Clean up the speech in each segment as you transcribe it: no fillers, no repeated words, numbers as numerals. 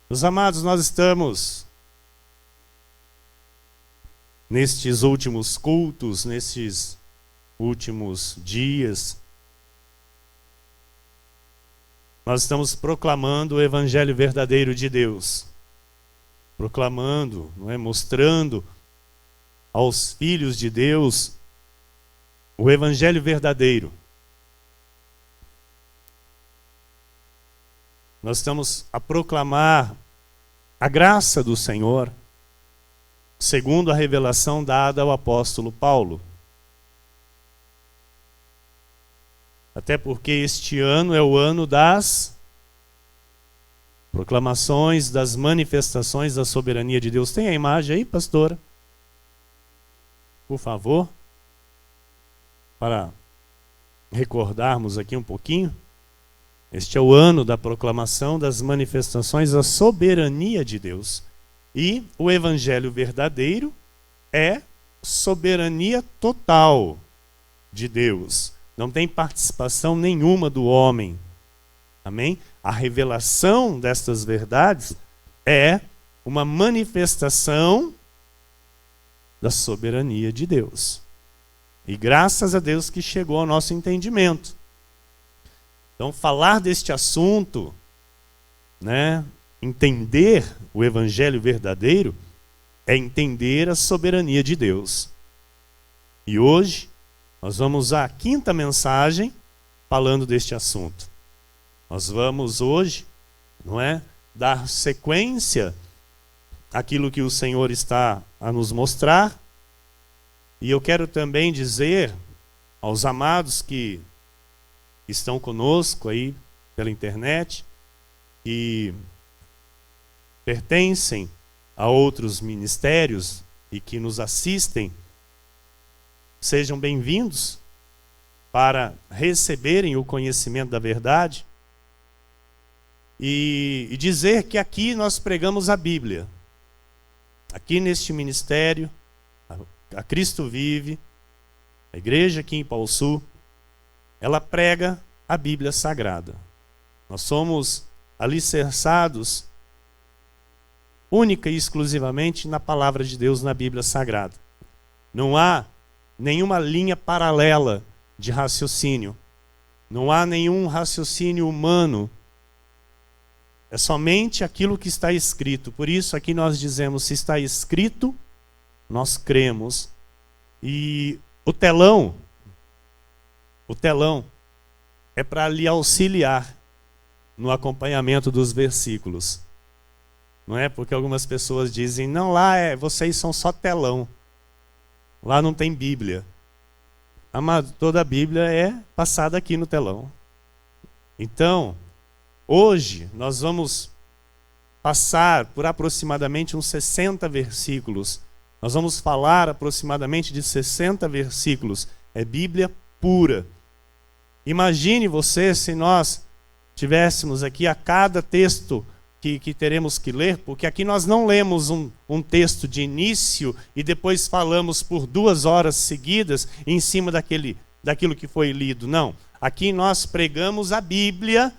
Meus amados, nós estamos nestes últimos cultos, nestes últimos dias, nós estamos proclamando o Evangelho verdadeiro de Deus. Proclamando, não é? Mostrando aos filhos de Deus o Evangelho verdadeiro. Nós estamos a proclamar a graça do Senhor, segundo a revelação dada ao apóstolo Paulo. Até porque este ano é o ano das proclamações, das manifestações da soberania de Deus. Tem a imagem aí, pastora? Por favor. Para recordarmos aqui um pouquinho. Este é o ano da proclamação das manifestações da soberania de Deus. E o Evangelho verdadeiro é soberania total de Deus. Não tem participação nenhuma do homem. Amém? A revelação destas verdades é uma manifestação da soberania de Deus. E graças a Deus que chegou ao nosso entendimento. Então, falar deste assunto, né, entender o Evangelho verdadeiro, é entender a soberania de Deus. E hoje, nós vamos à quinta mensagem falando deste assunto. Nós vamos hoje, não é, dar sequência àquilo que o Senhor está a nos mostrar. E eu quero também dizer aos amados que estão conosco aí pela internet, que pertencem a outros ministérios e que nos assistem, sejam bem-vindos para receberem o conhecimento da verdade e dizer que aqui nós pregamos a Bíblia. Aqui neste ministério, a Cristo Vive, a igreja aqui em Pau Sul, ela prega a Bíblia Sagrada. Nós somos alicerçados única e exclusivamente na palavra de Deus, na Bíblia Sagrada. Não há nenhuma linha paralela de raciocínio. Não há nenhum raciocínio humano. É somente aquilo que está escrito. Por isso aqui nós dizemos, se está escrito, nós cremos. E o telão é para lhe auxiliar no acompanhamento dos versículos. Não é? Porque algumas pessoas dizem, não, lá vocês são só telão. Lá não tem Bíblia. Amado, toda a Bíblia é passada aqui no telão. Então, hoje nós vamos passar por aproximadamente uns 60 versículos. Nós vamos falar aproximadamente de 60 versículos. É Bíblia pura. Imagine você se nós tivéssemos aqui a cada texto que teremos que ler, porque aqui nós não lemos um texto de início e depois falamos por 2 horas seguidas em cima daquilo que foi lido. Não. Aqui nós pregamos a Bíblia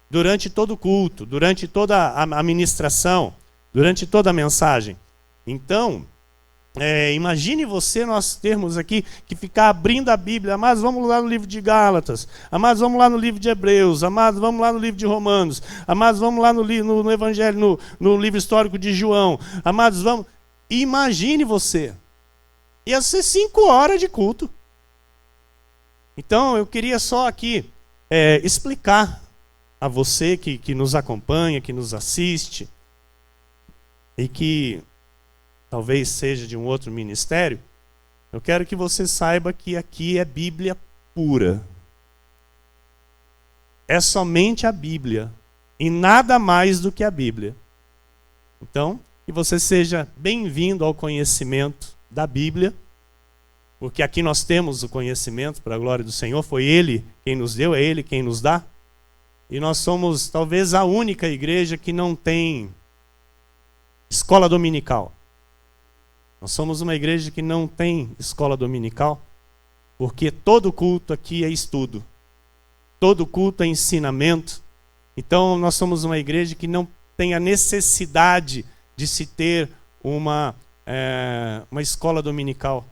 durante todo o culto, durante toda a ministração, durante toda a mensagem. Então, imagine você, nós termos aqui que ficar abrindo a Bíblia. Amados, vamos lá no livro de Gálatas. Amados, vamos lá no livro de Hebreus. Amados, vamos lá no livro de Romanos. Amados, vamos lá no Evangelho, no livro histórico de João. Amados, vamos... Imagine você. Ia ser 5 horas de culto. Então, eu queria só aqui explicar a você que nos acompanha, que nos assiste, e que talvez seja de um outro ministério, eu quero que você saiba que aqui é Bíblia pura. É somente a Bíblia e nada mais do que a Bíblia. Então, que você seja bem-vindo ao conhecimento da Bíblia, porque aqui nós temos o conhecimento para a glória do Senhor, foi Ele quem nos deu, é Ele quem nos dá. E nós somos talvez a única igreja que não tem escola dominical. Nós somos uma igreja que não tem escola dominical, porque todo culto aqui é estudo. Todo culto é ensinamento. Então nós somos uma igreja que não tem a necessidade de se ter uma escola dominical.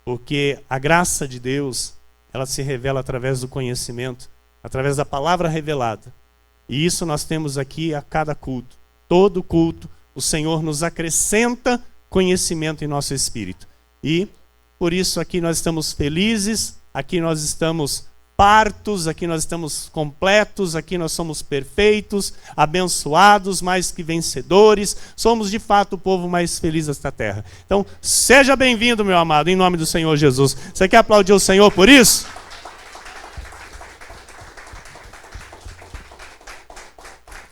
Porque a graça de Deus, ela se revela através do conhecimento, através da palavra revelada. E isso nós temos aqui a cada culto. Todo culto, o Senhor nos acrescenta conhecimento em nosso espírito. E por isso aqui nós estamos felizes, aqui nós estamos partos, aqui nós estamos completos, aqui nós somos perfeitos, abençoados, mais que vencedores, somos de fato o povo mais feliz desta terra. Então, seja bem-vindo, meu amado, em nome do Senhor Jesus. Você quer aplaudir o Senhor por isso?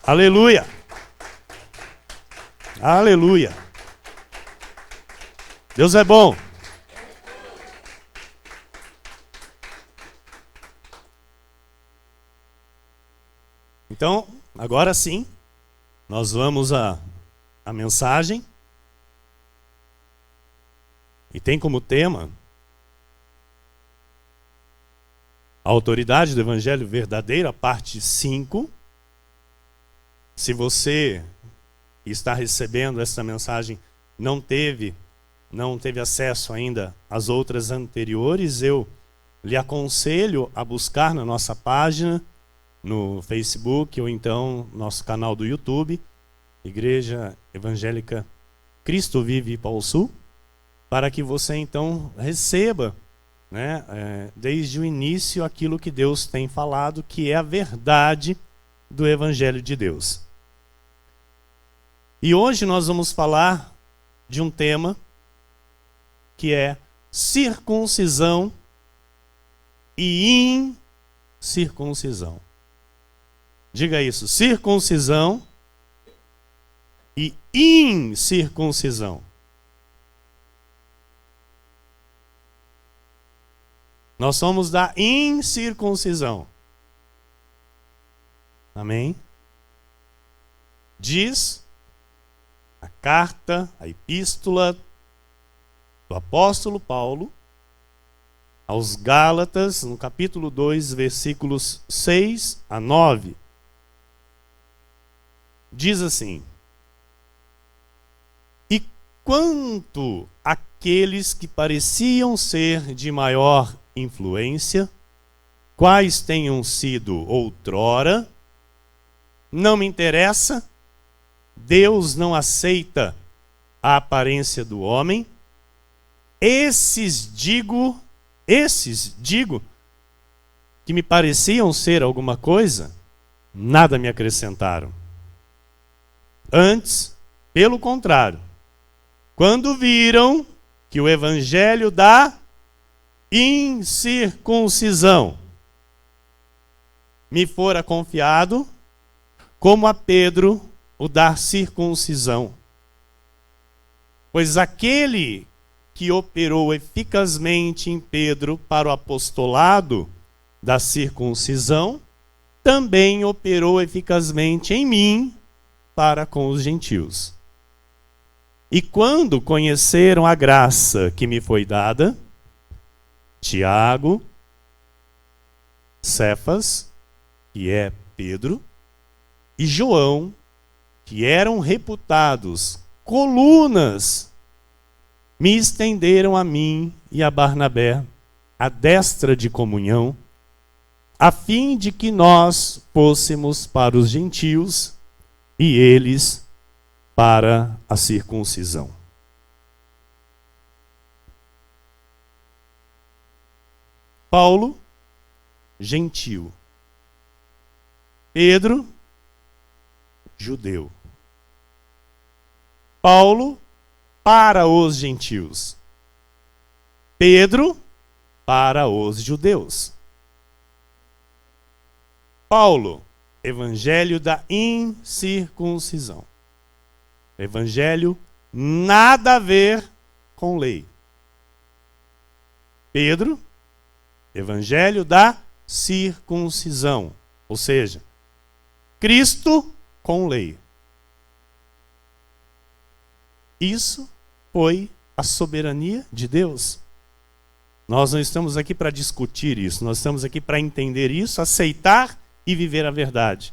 Aleluia! Aleluia! Deus é bom! Então, agora sim, nós vamos à mensagem. E tem como tema a autoridade do Evangelho verdadeiro, parte 5. Se você está recebendo essa mensagem não teve acesso ainda às outras anteriores, eu lhe aconselho a buscar na nossa página, no Facebook ou então nosso canal do YouTube, Igreja Evangélica Cristo Vive Pau Sul, para que você então receba, desde o início aquilo que Deus tem falado, que é a verdade do Evangelho de Deus. E hoje nós vamos falar de um tema que é circuncisão e incircuncisão. Diga isso, circuncisão e incircuncisão. Nós somos da incircuncisão. Amém? Diz a carta, a epístola do apóstolo Paulo aos Gálatas, no capítulo 2, versículos 6 a 9. Diz assim: e quanto àqueles que pareciam ser de maior influência, quais tenham sido outrora, não me interessa, Deus não aceita a aparência do homem. Esses digo, que me pareciam ser alguma coisa, nada me acrescentaram. Antes, pelo contrário, quando viram que o evangelho da incircuncisão me fora confiado, como a Pedro o da circuncisão. Pois aquele que operou eficazmente em Pedro para o apostolado da circuncisão, também operou eficazmente em mim para com os gentios. E quando conheceram a graça que me foi dada, Tiago, Cefas, que é Pedro, e João, que eram reputados colunas, me estenderam a mim e a Barnabé a destra de comunhão, a fim de que nós fôssemos para os gentios e eles para a circuncisão. Paulo, gentil. Pedro, judeu. Paulo, para os gentios. Pedro, para os judeus. Paulo, evangelho da incircuncisão. Evangelho nada a ver com lei. Pedro, evangelho da circuncisão, ou seja, Cristo com lei. Isso foi a soberania de Deus. Nós não estamos aqui para discutir isso, nós estamos aqui para entender isso, aceitar e viver a verdade.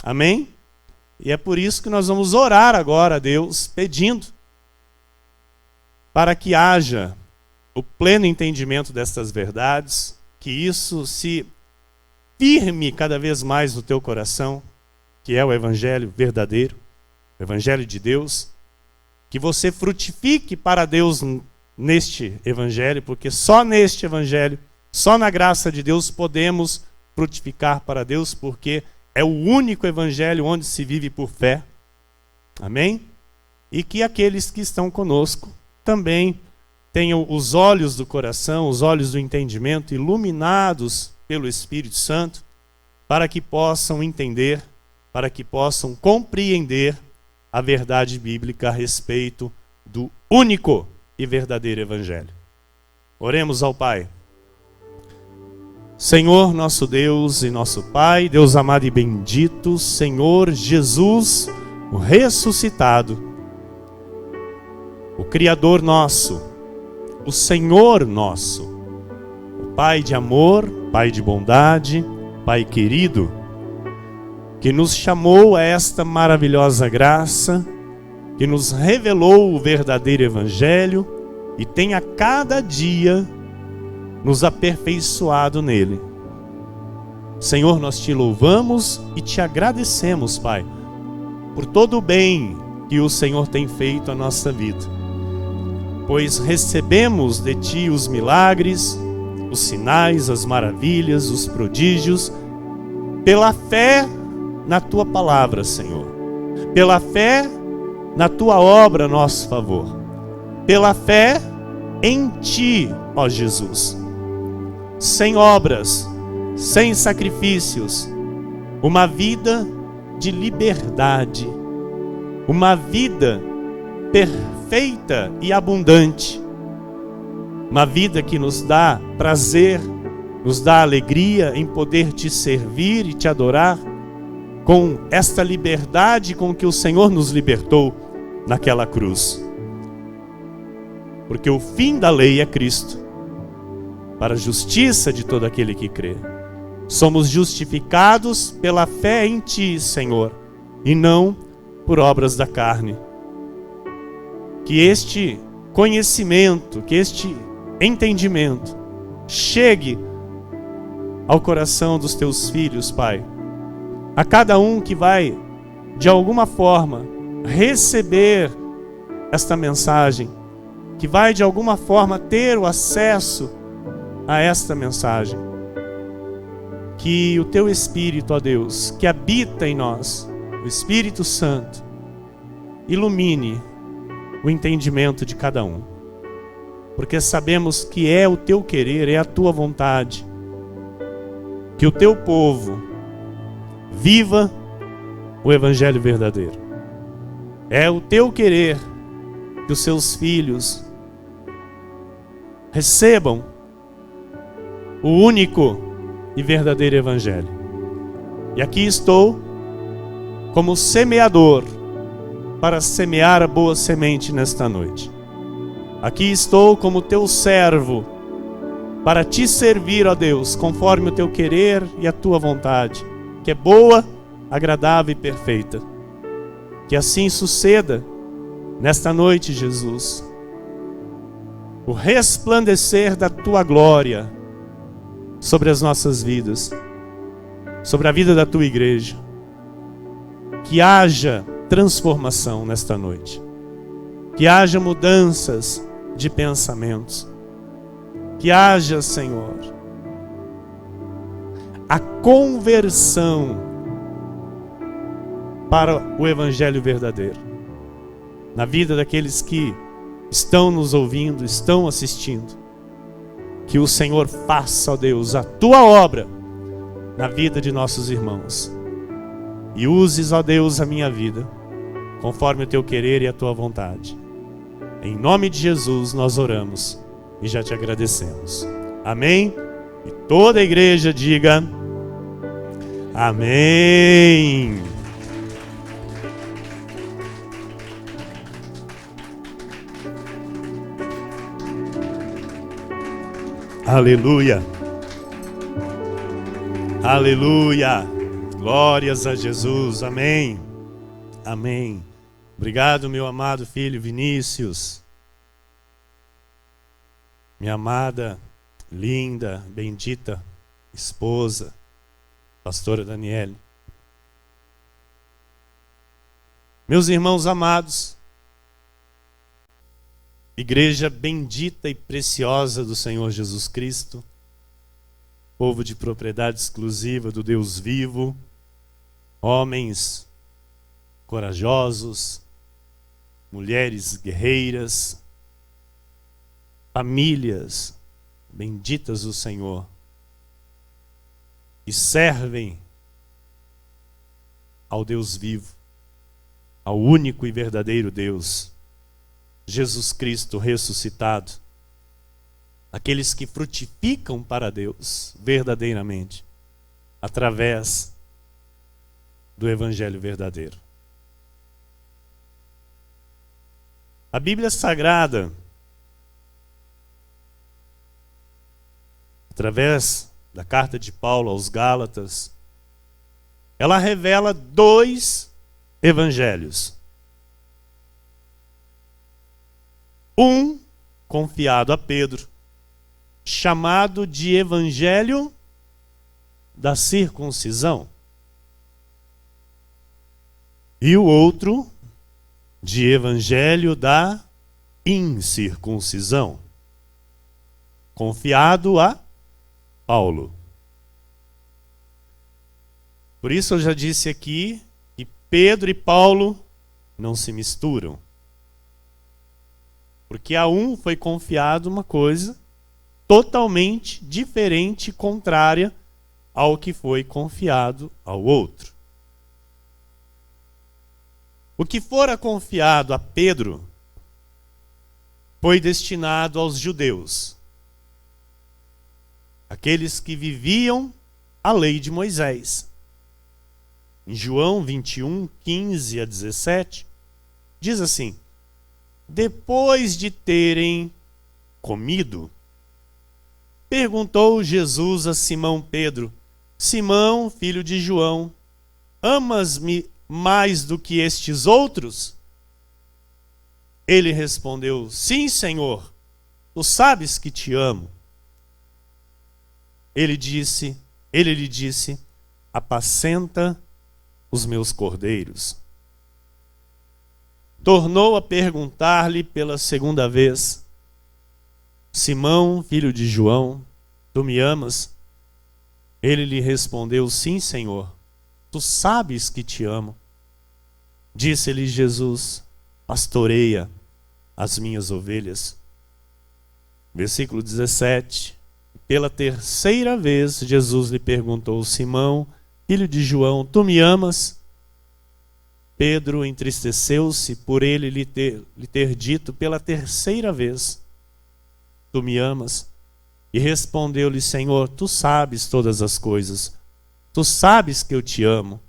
Amém? E é por isso que nós vamos orar agora a Deus, pedindo para que haja o pleno entendimento destas verdades, que isso se firme cada vez mais no teu coração, que é o Evangelho verdadeiro, o Evangelho de Deus, que você frutifique para Deus neste Evangelho, porque só neste Evangelho, só na graça de Deus podemos frutificar para Deus, porque é o único Evangelho onde se vive por fé. Amém? E que aqueles que estão conosco também tenham os olhos do coração, os olhos do entendimento iluminados pelo Espírito Santo, para que possam entender, para que possam compreender a verdade bíblica a respeito do único e verdadeiro Evangelho. Oremos ao Pai. Senhor, nosso Deus e nosso Pai, Deus amado e bendito, Senhor Jesus, o ressuscitado, o Criador nosso, o Senhor nosso, o Pai de amor, Pai de bondade, Pai querido, que nos chamou a esta maravilhosa graça, que nos revelou o verdadeiro Evangelho e tem a cada dia nos aperfeiçoado nele. Senhor, nós te louvamos e te agradecemos, Pai, por todo o bem que o Senhor tem feito à nossa vida, pois recebemos de ti os milagres, os sinais, as maravilhas, os prodígios, pela fé na tua palavra, Senhor, pela fé na tua obra a nosso favor, pela fé em ti, ó Jesus. Sem obras, sem sacrifícios, uma vida de liberdade, uma vida perfeita e abundante, uma vida que nos dá prazer, nos dá alegria em poder te servir e te adorar com esta liberdade com que o Senhor nos libertou naquela cruz. Porque o fim da lei é Cristo, para a justiça de todo aquele que crê. Somos justificados pela fé em ti, Senhor, e não por obras da carne. Que este conhecimento, que este entendimento chegue ao coração dos teus filhos, Pai. A cada um que vai, de alguma forma, receber esta mensagem, que vai, de alguma forma, ter o acesso a esta mensagem. Que o teu Espírito, ó Deus, que habita em nós, o Espírito Santo, ilumine o entendimento de cada um, porque sabemos que é o teu querer, é a tua vontade, que o teu povo viva o Evangelho verdadeiro. É o teu querer que os seus filhos recebam o único e verdadeiro Evangelho. E aqui estou como semeador para semear a boa semente nesta noite. Aqui estou como teu servo para te servir, ó Deus, conforme o teu querer e a tua vontade, que é boa, agradável e perfeita. Que assim suceda nesta noite, Jesus. O resplandecer da tua glória sobre as nossas vidas, sobre a vida da tua igreja. Que haja transformação nesta noite. Que haja mudanças de pensamentos. Que haja, Senhor, a conversão para o Evangelho verdadeiro na vida daqueles que estão nos ouvindo, estão assistindo. Que o Senhor faça, ó Deus, a tua obra na vida de nossos irmãos. E uses, ó Deus, a minha vida conforme o teu querer e a tua vontade. Em nome de Jesus nós oramos e já te agradecemos. Amém? E toda a igreja diga amém. Aleluia. Aleluia. Glórias a Jesus. Amém. Amém. Obrigado, meu amado filho Vinícius. Minha amada, linda, bendita esposa, pastora Daniele. Meus irmãos amados, igreja bendita e preciosa do Senhor Jesus Cristo, povo de propriedade exclusiva do Deus vivo, homens corajosos, mulheres guerreiras, famílias benditas do Senhor, que servem ao Deus vivo, ao único e verdadeiro Deus, Jesus Cristo ressuscitado, aqueles que frutificam para Deus verdadeiramente, através do Evangelho verdadeiro. A Bíblia Sagrada, através da carta de Paulo aos Gálatas, ela revela dois evangelhos. Um confiado a Pedro, chamado de Evangelho da circuncisão. E o outro de Evangelho da incircuncisão, confiado a Paulo. Por isso eu já disse aqui que Pedro e Paulo não se misturam. Porque a um foi confiado uma coisa totalmente diferente e contrária ao que foi confiado ao outro. O que fora confiado a Pedro foi destinado aos judeus, aqueles que viviam a lei de Moisés. Em João 21, 15 a 17, diz assim: depois de terem comido, perguntou Jesus a Simão Pedro: Simão, filho de João, amas-me mais do que estes outros? Ele respondeu: sim, Senhor, tu sabes que te amo. Ele lhe disse: apacenta os meus cordeiros. Tornou a perguntar-lhe pela segunda vez: Simão, filho de João, tu me amas? Ele lhe respondeu: sim, Senhor, tu sabes que te amo. Disse-lhe Jesus: pastoreia as minhas ovelhas. Versículo 17. Pela terceira vez, Jesus lhe perguntou: Simão, filho de João, tu me amas? Pedro entristeceu-se por ele lhe ter dito pela terceira vez: tu me amas? E respondeu-lhe: Senhor, tu sabes todas as coisas, tu sabes que eu te amo.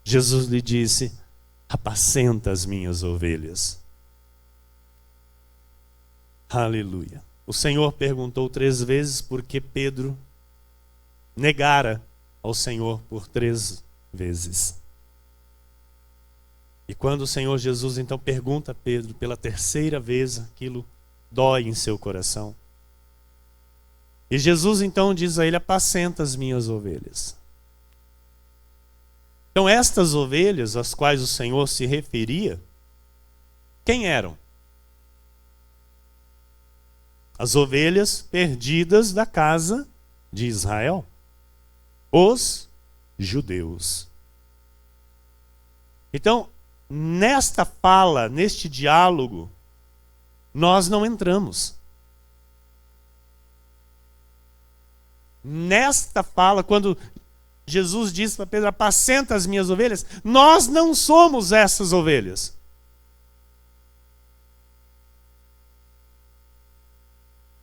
Jesus lhe disse: apacenta as minhas ovelhas. Aleluia. O Senhor perguntou 3 vezes porque Pedro negara ao Senhor por 3 vezes. E quando o Senhor Jesus então pergunta a Pedro pela terceira vez, aquilo dói em seu coração. E Jesus então diz a ele: apacenta as minhas ovelhas. Então estas ovelhas às quais o Senhor se referia, quem eram? As ovelhas perdidas da casa de Israel, os judeus. Então, nesta fala, neste diálogo, nós não entramos. Nesta fala, quando Jesus disse para Pedro: apacenta as minhas ovelhas, nós não somos essas ovelhas.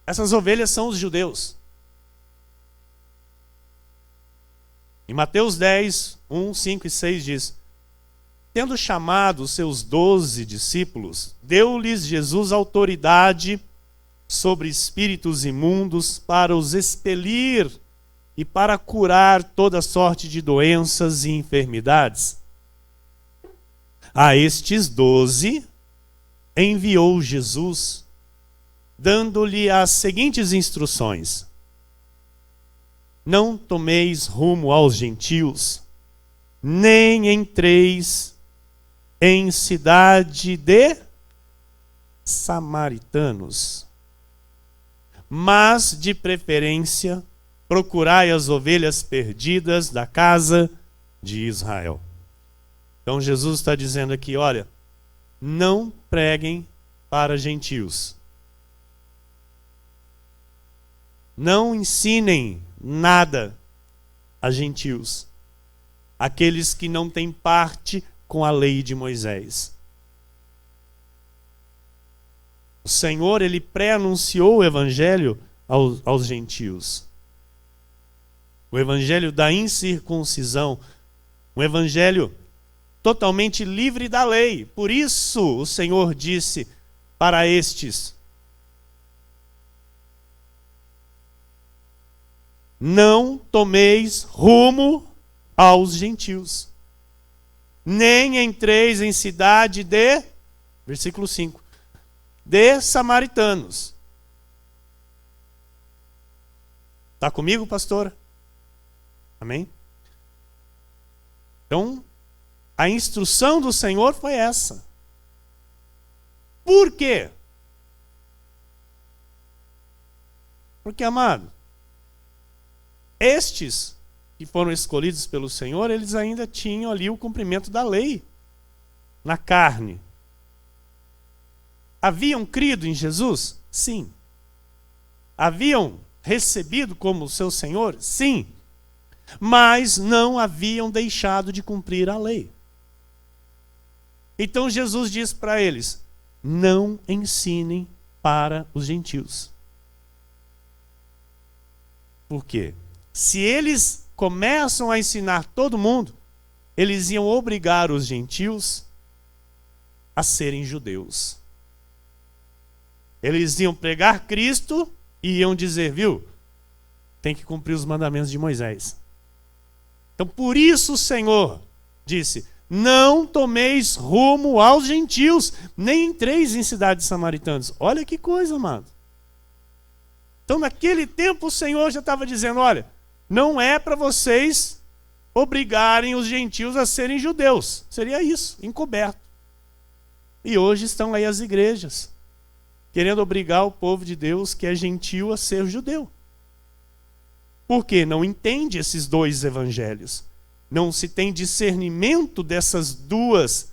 Essas ovelhas são os judeus. Em Mateus 10, 1, 5 e 6 diz: tendo chamado os seus 12 discípulos, deu-lhes Jesus autoridade sobre espíritos imundos para os expelir e para curar toda sorte de doenças e enfermidades. A estes 12 enviou Jesus, dando-lhe as seguintes instruções: não tomeis rumo aos gentios, nem entreis em cidade de samaritanos, mas de preferência procurai as ovelhas perdidas da casa de Israel. Então Jesus está dizendo aqui, olha, não preguem para gentios. Não ensinem nada a gentios, aqueles que não têm parte com a lei de Moisés. O Senhor, ele pré-anunciou o evangelho aos gentios. O evangelho da incircuncisão, um evangelho totalmente livre da lei. Por isso o Senhor disse para estes: não tomeis rumo aos gentios, nem entreis em cidade de, versículo 5, de samaritanos. Está comigo, pastor? Amém? Então, a instrução do Senhor foi essa. Por quê? Porque, amado, estes que foram escolhidos pelo Senhor, eles ainda tinham ali o cumprimento da lei na carne. Haviam crido em Jesus? Sim. Haviam recebido como seu Senhor? Sim. Mas não haviam deixado de cumprir a lei. Então Jesus diz para eles: não ensinem para os gentios. Por quê? Se eles começam a ensinar todo mundo, eles iam obrigar os gentios a serem judeus. Eles iam pregar Cristo e iam dizer, viu, tem que cumprir os mandamentos de Moisés. Então por isso o Senhor disse: não tomeis rumo aos gentios, nem entreis em cidades samaritanas. Olha que coisa, amado. Então naquele tempo o Senhor já estava dizendo, olha, não é para vocês obrigarem os gentios a serem judeus. Seria isso, encoberto. E hoje estão aí as igrejas, querendo obrigar o povo de Deus que é gentio a ser judeu. Por quê? Não entende esses dois evangelhos. Não se tem discernimento dessas duas,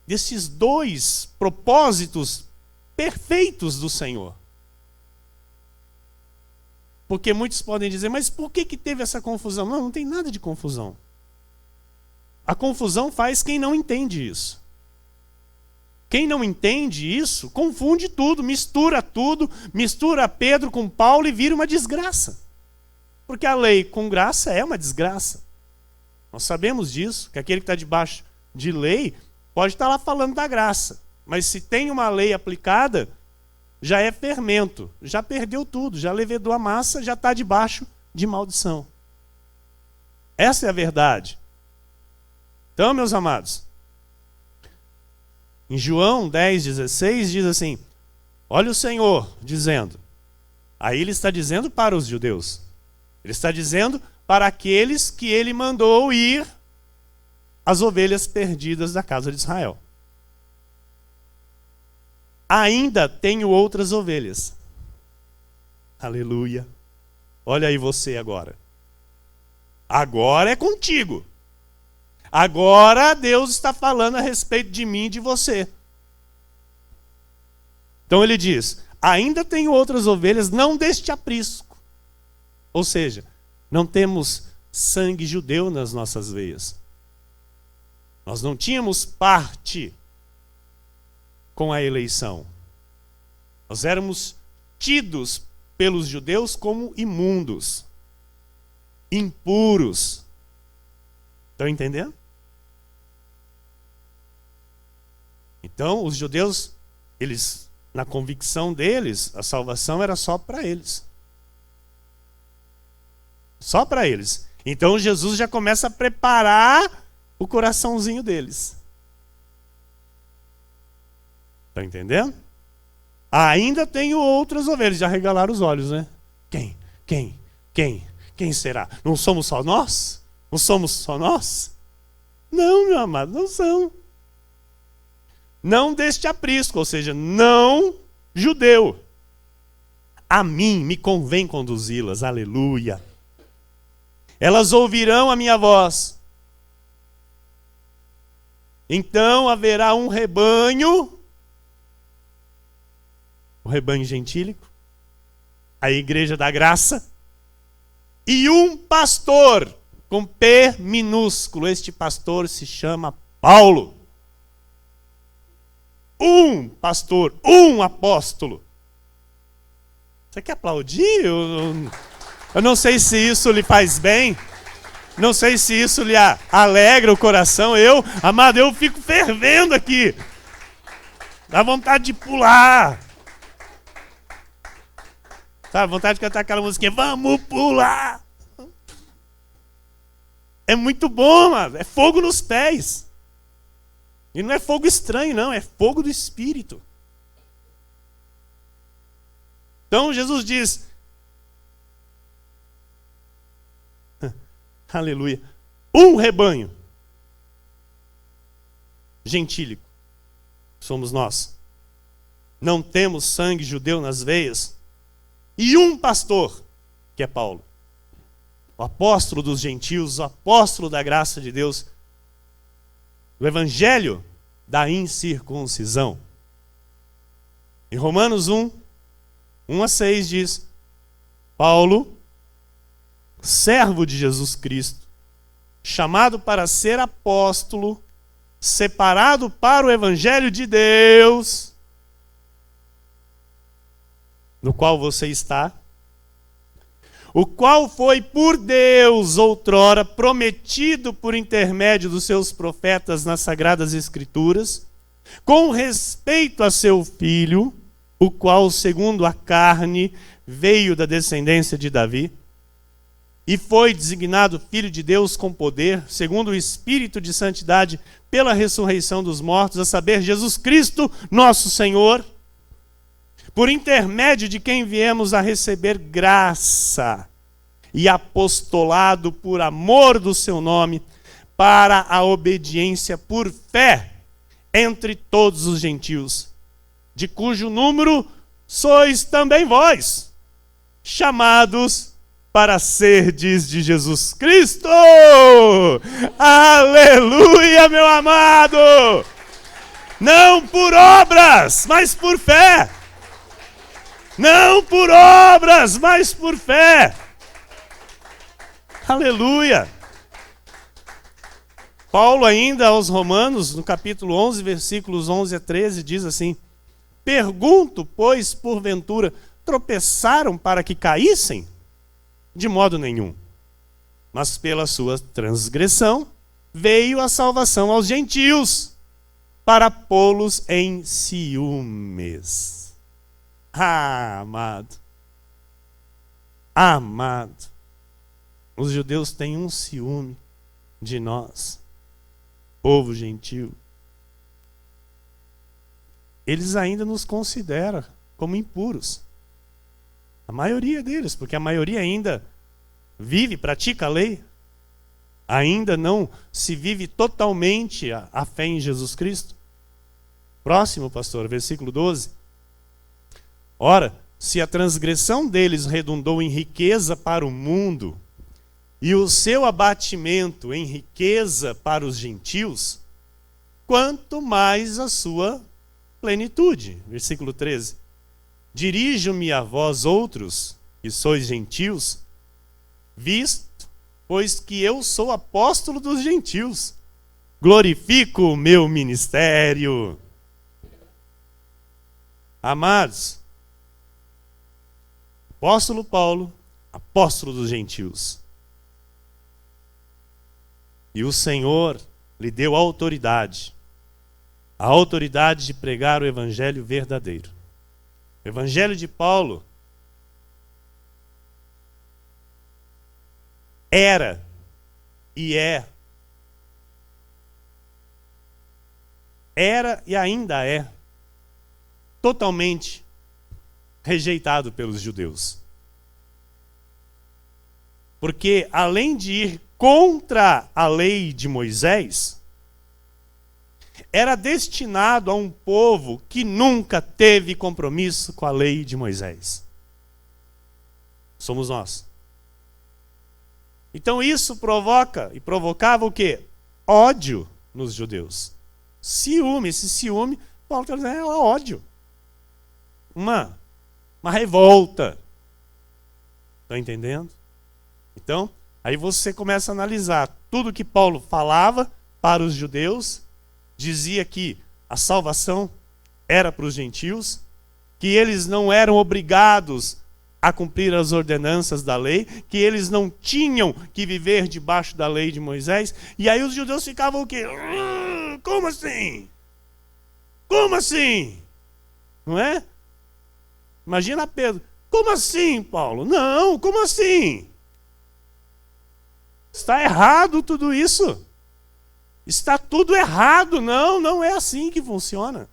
desses dois propósitos perfeitos do Senhor. Porque muitos podem dizer, mas por que teve essa confusão? Não, não tem nada de confusão. A confusão faz quem não entende isso. Quem não entende isso, confunde tudo, mistura Pedro com Paulo e vira uma desgraça. Porque a lei com graça é uma desgraça. Nós sabemos disso, que aquele que está debaixo de lei pode estar lá falando da graça. Mas se tem uma lei aplicada, já é fermento, já perdeu tudo, já levedou a massa, já está debaixo de maldição. Essa é a verdade. Então, meus amados, em João 10,16 diz assim, olha o Senhor dizendo, aí ele está dizendo para os judeus, ele está dizendo para aqueles que ele mandou ir as ovelhas perdidas da casa de Israel. Ainda tenho outras ovelhas. Aleluia. Olha aí você agora. Agora é contigo. Agora Deus está falando a respeito de mim e de você. Então ele diz, ainda tenho outras ovelhas, não deste aprisco. Ou seja, não temos sangue judeu nas nossas veias. Nós não tínhamos parte com a eleição. Nós éramos tidos pelos judeus como imundos, impuros. Estão entendendo? Então, os judeus, eles, na convicção deles, a salvação era só para eles. Só para eles. Então, Jesus já começa a preparar o coraçãozinho deles. Está entendendo? Ainda tenho outras ovelhas. Já regalaram os olhos, né? Quem será? Não somos só nós? Não somos só nós? Não, meu amado, não são. Não deste aprisco, ou seja, não judeu. A mim me convém conduzi-las, aleluia. Elas ouvirão a minha voz. Então haverá um rebanho, o rebanho gentílico, a igreja da graça, e um pastor, com P minúsculo. Este pastor se chama Paulo. Um pastor, um apóstolo. Você quer aplaudir? Eu não sei se isso lhe faz bem. Não sei se isso lhe alegra o coração. Amado, eu fico fervendo aqui. Dá vontade de pular. Sabe, vontade de cantar aquela musiquinha. Vamos pular. É muito bom, mano. É fogo nos pés. E não é fogo estranho, não. É fogo do Espírito. Então Jesus diz... Aleluia. Um rebanho gentílico somos nós. Não temos sangue judeu nas veias. E um pastor, que é Paulo. O apóstolo dos gentios, o apóstolo da graça de Deus. O evangelho da incircuncisão. Em Romanos 1:1-6 diz: Paulo, servo de Jesus Cristo, chamado para ser apóstolo, separado para o evangelho de Deus, no qual você está, o qual foi por Deus outrora prometido por intermédio dos seus profetas nas Sagradas Escrituras, com respeito a seu filho, o qual, segundo a carne, veio da descendência de Davi, e foi designado Filho de Deus com poder, segundo o Espírito de Santidade, pela ressurreição dos mortos, a saber, Jesus Cristo, nosso Senhor, por intermédio de quem viemos a receber graça e apostolado por amor do seu nome, para a obediência por fé entre todos os gentios, de cujo número sois também vós, chamados para serdes de Jesus Cristo. Aleluia, meu amado! Não por obras, mas por fé. Não por obras, mas por fé. Aleluia. Paulo ainda aos Romanos, no capítulo 11, versículos 11-13, diz assim: pergunto, pois, porventura, tropeçaram para que caíssem? De modo nenhum. Mas pela sua transgressão veio a salvação aos gentios, para pô-los em ciúmes. Ah, amado. Amado. Os judeus têm um ciúme de nós, povo gentil. Eles ainda nos consideram como impuros. A maioria deles, porque a maioria ainda vive, pratica a lei. Ainda não se vive totalmente a fé em Jesus Cristo. Próximo, pastor, versículo 12. Ora, se a transgressão deles redundou em riqueza para o mundo, e o seu abatimento em riqueza para os gentios, quanto mais a sua plenitude. Versículo 13. Dirijo-me a vós outros, que sois gentios, visto, pois que eu sou apóstolo dos gentios, glorifico o meu ministério. Amados, apóstolo Paulo, apóstolo dos gentios. E o Senhor lhe deu autoridade, a autoridade de pregar o evangelho verdadeiro. O evangelho de Paulo era e é era e ainda é totalmente rejeitado pelos judeus. Porque além de ir contra a lei de Moisés, era destinado a um povo que nunca teve compromisso com a lei de Moisés. Somos nós. Então isso provoca e provocava o quê? Ódio nos judeus. Ciúme, esse ciúme, Paulo está dizendo, é ódio. Uma revolta. Está entendendo? Então, aí você começa a analisar tudo que Paulo falava para os judeus, dizia que a salvação era para os gentios, que eles não eram obrigados a cumprir as ordenanças da lei, que eles não tinham que viver debaixo da lei de Moisés, e aí os judeus ficavam o quê? Como assim? Como assim? Não é? Imagina Pedro, como assim, Paulo? Não, como assim? Está errado tudo isso. Está tudo errado. Não, não é assim que funciona.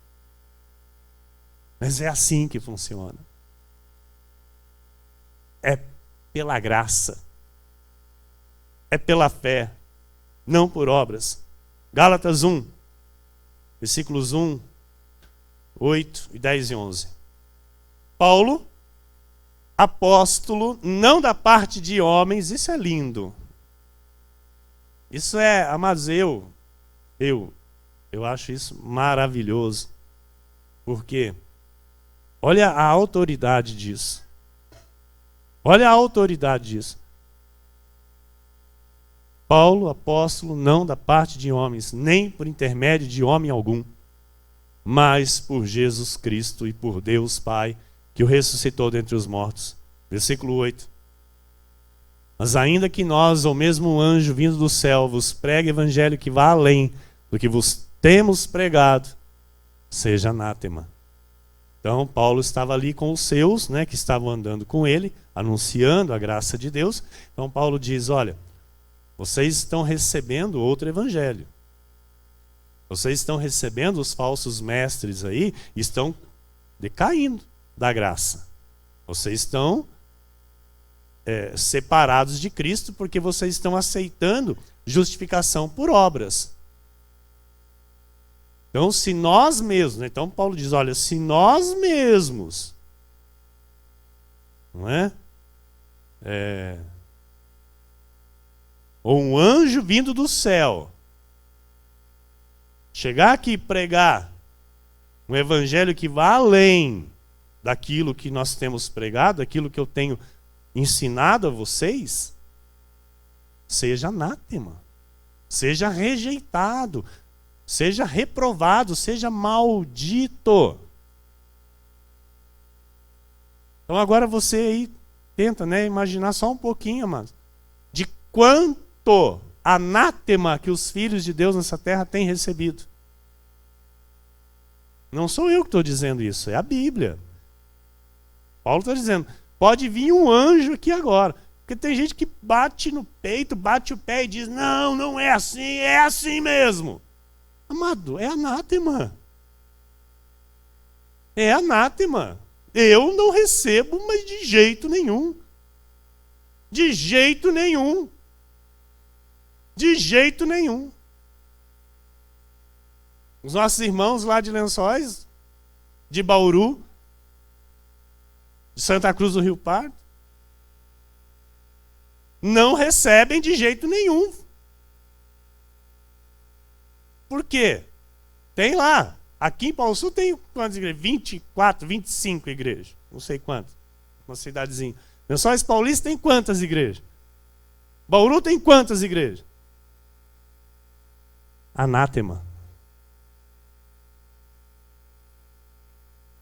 Mas é assim que funciona. É pela graça. É pela fé, não por obras. Gálatas 1, versículos 1, 8 e 10 e 11. Paulo, apóstolo, não da parte de homens, isso é lindo. Isso é, amados, eu acho isso maravilhoso. Porque olha a autoridade disso. Olha a autoridade disso. Paulo, apóstolo, não da parte de homens, nem por intermédio de homem algum, mas por Jesus Cristo e por Deus Pai, que o ressuscitou dentre os mortos. Versículo 8. Mas ainda que nós, ou mesmo um anjo vindo do céu, vos pregue evangelho que vá além do que vos temos pregado, seja anátema. Então Paulo estava ali com os seus, que estavam andando com ele, anunciando a graça de Deus. Então Paulo diz, olha, vocês estão recebendo outro evangelho. Vocês estão recebendo os falsos mestres aí, e estão decaindo da graça. Vocês estão separados de Cristo porque vocês estão aceitando justificação por obras. Então, se nós mesmos, então Paulo diz, olha, se nós mesmos, não é? Ou um anjo vindo do céu, chegar aqui e pregar um evangelho que vá além daquilo que nós temos pregado, daquilo que eu tenho ensinado a vocês, seja anátema, seja rejeitado, seja reprovado, seja maldito. Então agora você aí tenta, imaginar só um pouquinho, amados, de quanto anátema que os filhos de Deus nessa terra têm recebido. Não sou eu que estou dizendo isso, é a Bíblia. Paulo está dizendo, pode vir um anjo aqui agora. Porque tem gente que bate no peito, bate o pé e diz, não, não é assim mesmo. Amado, é anátema. É anátema. Eu não recebo, mas de jeito nenhum. De jeito nenhum. De jeito nenhum. Os nossos irmãos lá de Lençóis, de Bauru, de Santa Cruz do Rio Pardo, não recebem de jeito nenhum. Por quê? Tem lá. Aqui em Pau Sul tem quantas igrejas? 24, 25 igrejas. Não sei quantas. Uma cidadezinha. Lençóis Paulista tem quantas igrejas? Bauru tem quantas igrejas? Anátema.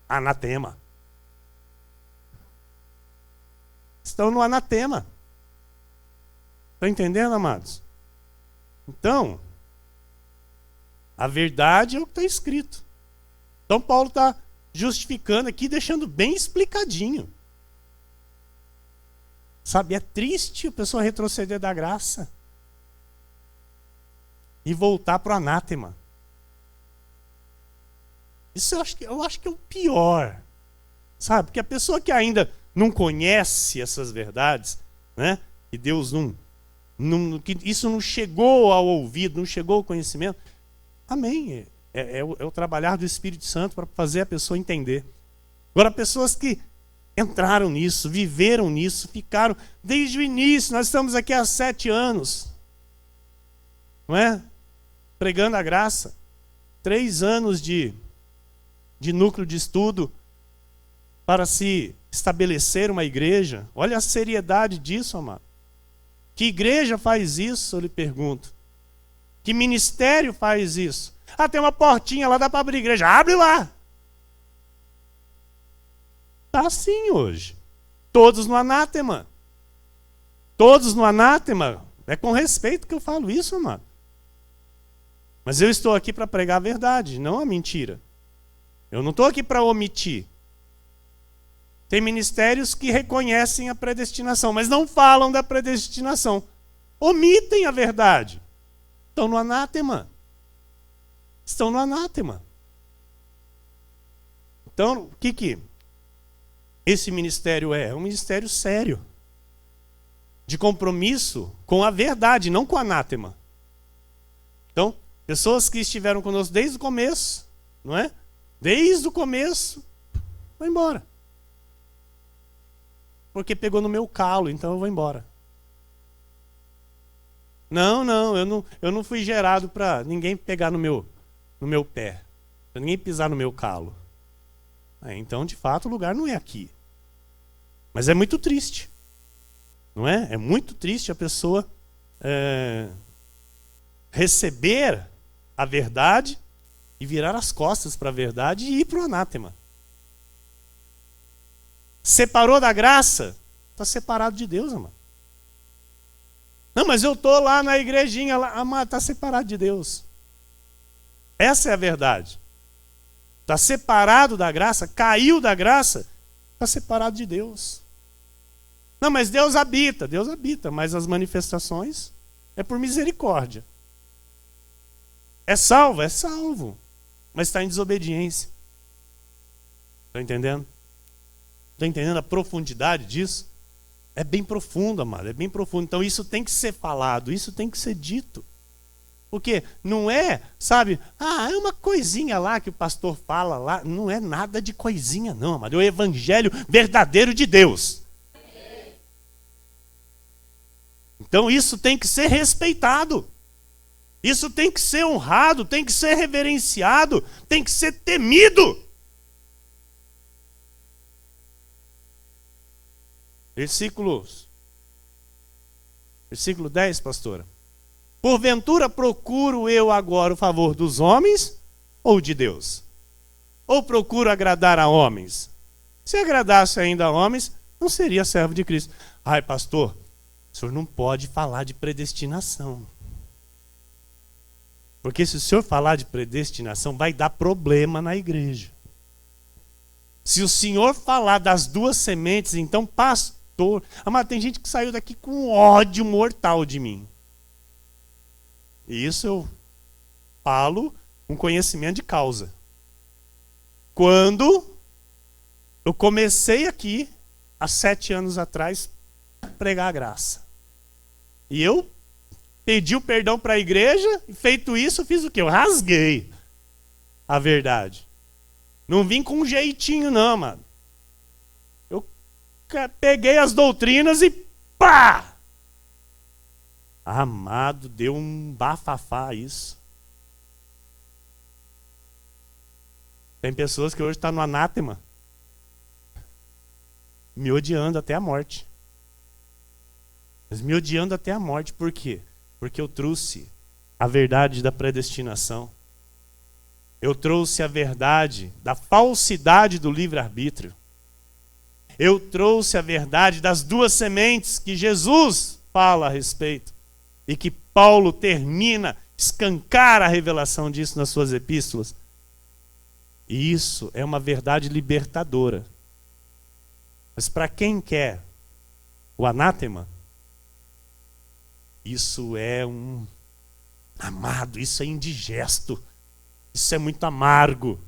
Anatema. Estão no anatema. Estão entendendo, amados? Então, a verdade é o que está escrito. Então Paulo está justificando aqui, deixando bem explicadinho. Sabe, é triste a pessoa retroceder da graça e voltar para o anátema. Isso eu acho que é o pior. Sabe? Porque a pessoa que ainda não conhece essas verdades, né? Que Deus que isso não chegou ao ouvido, não chegou ao conhecimento. Amém. É o trabalhar do Espírito Santo para fazer a pessoa entender. Agora, pessoas que entraram nisso, viveram nisso, ficaram desde o início. Nós estamos aqui há 7 anos, não é? Pregando a graça. 3 anos de núcleo de estudo para se estabelecer uma igreja. Olha a seriedade disso, amado. Que igreja faz isso, eu lhe pergunto? Que ministério faz isso? Ah, tem uma portinha lá, dá para abrir igreja. Abre lá! Está assim hoje. Todos no anátema. Todos no anátema. É com respeito que eu falo isso, amado. Mas eu estou aqui para pregar a verdade, não a mentira. Eu não estou aqui para omitir. Tem ministérios que reconhecem a predestinação, mas não falam da predestinação. Omitem a verdade. Estão no anátema. Estão no anátema. Então, o que esse ministério é? É um ministério sério. De compromisso com a verdade, não com o anátema. Então, pessoas que estiveram conosco desde o começo, não é? Desde o começo, vou embora. Porque pegou no meu calo, então eu vou embora. Não, eu não fui gerado para ninguém pegar no meu pé, para ninguém pisar no meu calo. Então, de fato, o lugar não é aqui. Mas é muito triste, não é? É muito triste a pessoa receber a verdade e virar as costas para a verdade e ir para o anátema. Separou da graça, está separado de Deus, amado. Não, mas eu estou lá na igrejinha, amado, está separado de Deus. Essa é a verdade. Está separado da graça, caiu da graça, está separado de Deus. Não, mas Deus habita, mas as manifestações é por misericórdia. É salvo, mas está em desobediência. Está entendendo? Está entendendo a profundidade disso? É bem profundo, amado, é bem profundo. Então isso tem que ser falado, isso tem que ser dito. Porque não é, sabe, é uma coisinha lá que o pastor fala lá. Não é nada de coisinha não, amado. É o evangelho verdadeiro de Deus. Então isso tem que ser respeitado. Isso tem que ser honrado, tem que ser reverenciado, tem que ser temido. Versículo 10, pastora. Porventura procuro eu agora o favor dos homens ou de Deus? Ou procuro agradar a homens? Se agradasse ainda a homens, não seria servo de Cristo. Ai, pastor, o senhor não pode falar de predestinação. Porque se o senhor falar de predestinação, vai dar problema na igreja. Se o senhor falar das 2 sementes, então, pastor... Mas tem gente que saiu daqui com ódio mortal de mim. E isso eu falo com conhecimento de causa. Quando eu comecei aqui, há 7 anos atrás, a pregar a graça. E eu pedi o perdão para a igreja, e feito isso, eu fiz o quê? Eu rasguei a verdade. Não vim com um jeitinho, não, mano. Eu peguei as doutrinas e pá! Amado, deu um bafafá isso. Tem pessoas que hoje estão no anátema, me odiando até a morte. Mas me odiando até a morte, por quê? Porque eu trouxe a verdade da predestinação. Eu trouxe a verdade da falsidade do livre-arbítrio. Eu trouxe a verdade das 2 sementes que Jesus fala a respeito. E que Paulo termina, escancara a revelação disso nas suas epístolas. E isso é uma verdade libertadora. Mas para quem quer o anátema, isso é amado, isso é indigesto, isso é muito amargo,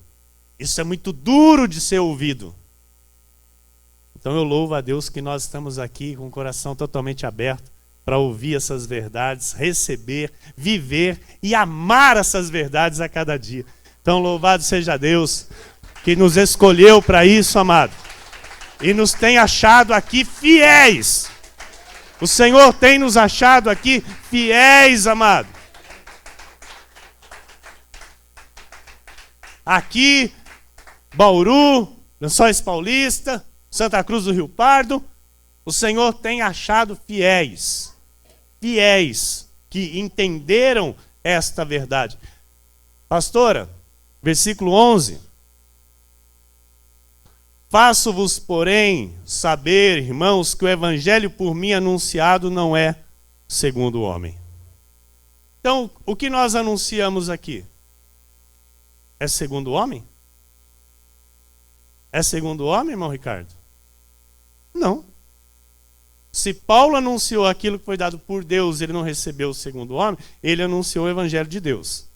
Isso é muito duro de ser ouvido. Então eu louvo a Deus que nós estamos aqui com o coração totalmente aberto para ouvir essas verdades, receber, viver e amar essas verdades a cada dia. Então louvado seja Deus que nos escolheu para isso, amado. E nos tem achado aqui fiéis. O Senhor tem nos achado aqui fiéis, amado. Aqui, Bauru, Lençóis Paulista, Santa Cruz do Rio Pardo, o Senhor tem achado fiéis. Fiéis que entenderam esta verdade. Pastora, versículo 11. Faço-vos, porém, saber, irmãos, que o evangelho por mim anunciado não é segundo o homem. Então, o que nós anunciamos aqui? É segundo o homem? É segundo o homem, irmão Ricardo? Não. Se Paulo anunciou aquilo que foi dado por Deus, ele não recebeu segundo o homem, ele anunciou o evangelho de Deus.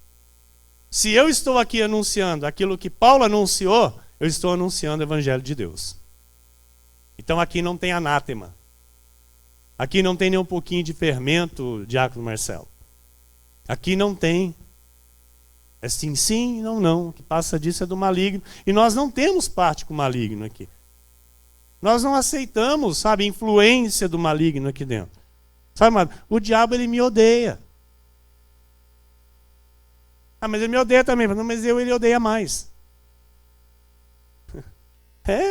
Se eu estou aqui anunciando aquilo que Paulo anunciou, eu estou anunciando o evangelho de Deus. Então aqui não tem anátema. Aqui não tem nem um pouquinho de fermento, diácono Marcelo. Aqui não tem. É sim, sim, não, não. O que passa disso é do maligno. E nós não temos parte com o maligno aqui. Nós não aceitamos, sabe, a influência do maligno aqui dentro. Sabe, mano, o diabo, ele me odeia. Ah, mas ele me odeia também. Não, mas ele odeia mais.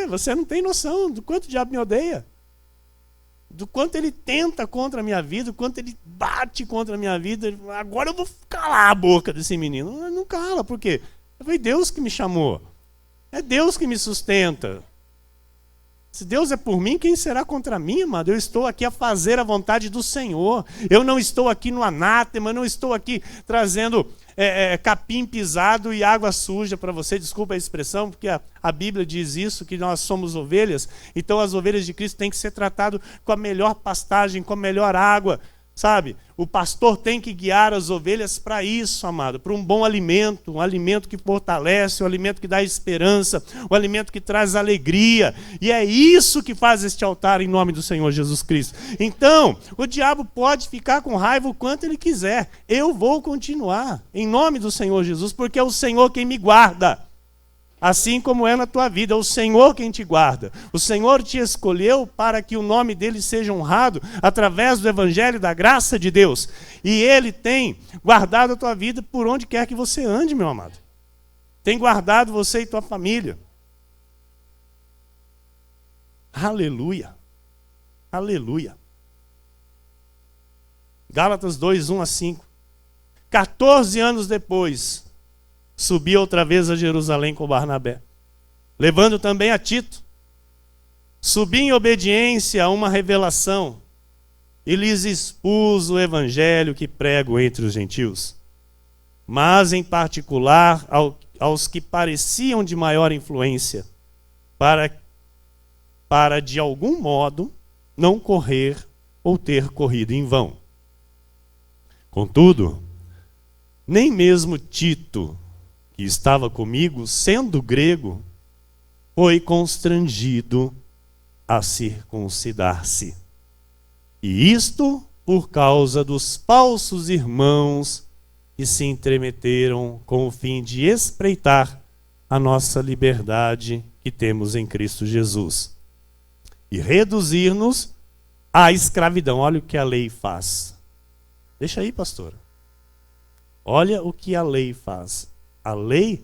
Você não tem noção do quanto o diabo me odeia. Do quanto ele tenta contra a minha vida, do quanto ele bate contra a minha vida. Agora eu vou calar a boca desse menino. Não cala, por quê? Foi Deus que me chamou. É Deus que me sustenta. Se Deus é por mim, quem será contra mim, amado? Eu estou aqui a fazer a vontade do Senhor. Eu não estou aqui no anátema, eu não estou aqui trazendo capim pisado e água suja para você. Desculpa a expressão, porque a Bíblia diz isso, que nós somos ovelhas. Então as ovelhas de Cristo têm que ser tratadas com a melhor pastagem, com a melhor água. Sabe, o pastor tem que guiar as ovelhas para isso, amado, para um bom alimento, um alimento que fortalece, um alimento que dá esperança, um alimento que traz alegria. E é isso que faz este altar em nome do Senhor Jesus Cristo. Então, o diabo pode ficar com raiva o quanto ele quiser. Eu vou continuar em nome do Senhor Jesus, porque é o Senhor quem me guarda. Assim como é na tua vida, é o Senhor quem te guarda. O Senhor te escolheu para que o nome dele seja honrado através do evangelho da graça de Deus. E ele tem guardado a tua vida por onde quer que você ande, meu amado. Tem guardado você e tua família. Aleluia. Aleluia. Gálatas 2, 1-5. 14 anos depois, subi outra vez a Jerusalém com Barnabé, levando também a Tito. Subi em obediência a uma revelação e lhes expus o evangelho que prego entre os gentios, mas em particular aos que pareciam de maior influência, para de algum modo não correr ou ter corrido em vão. Contudo, nem mesmo Tito, que estava comigo, sendo grego, foi constrangido a circuncidar-se. E isto por causa dos falsos irmãos que se entremeteram com o fim de espreitar a nossa liberdade que temos em Cristo Jesus e reduzir-nos à escravidão. Olha o que a lei faz. Deixa aí, pastor. Olha o que a lei faz. A lei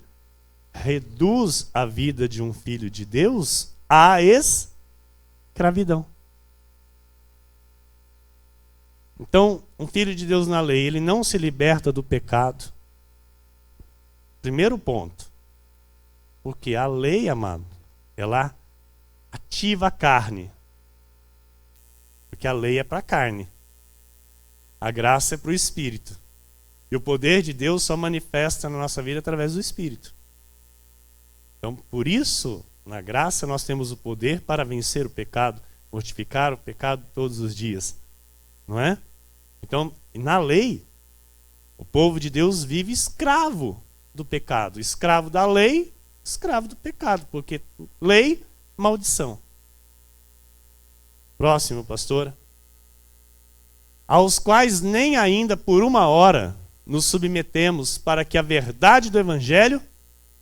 reduz a vida de um filho de Deus à escravidão. Então, um filho de Deus na lei, ele não se liberta do pecado. Primeiro ponto. Porque a lei, amado, ela ativa a carne. Porque a lei é para a carne. A graça é para o espírito. E o poder de Deus só manifesta na nossa vida através do Espírito. Então, por isso, na graça, nós temos o poder para vencer o pecado, mortificar o pecado todos os dias. Não é? Então, na lei, o povo de Deus vive escravo do pecado, escravo da lei escravo do pecado, porque lei, maldição. Próximo, pastora. Aos quais nem ainda por uma hora nos submetemos para que a verdade do evangelho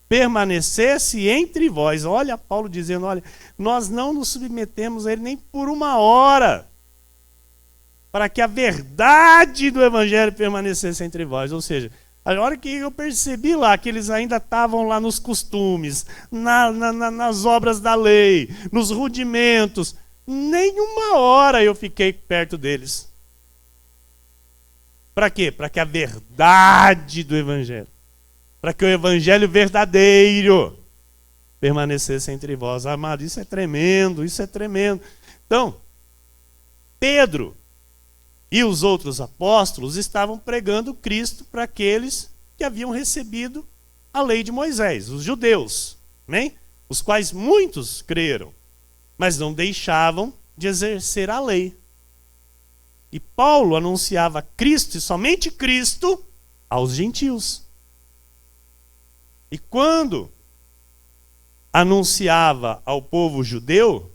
permanecesse entre vós. Olha Paulo dizendo, olha, nós não nos submetemos a ele nem por uma hora para que a verdade do evangelho permanecesse entre vós. Ou seja, a hora que eu percebi lá que eles ainda estavam lá nos costumes, nas obras da lei, nos rudimentos, nem uma hora eu fiquei perto deles. Para quê? Para que a verdade do evangelho, para que o evangelho verdadeiro permanecesse entre vós. Amado, isso é tremendo, isso é tremendo. Então, Pedro e os outros apóstolos estavam pregando Cristo para aqueles que haviam recebido a lei de Moisés, os judeus, amém? Os quais muitos creram, mas não deixavam de exercer a lei. E Paulo anunciava Cristo, e somente Cristo, aos gentios. E quando anunciava ao povo judeu,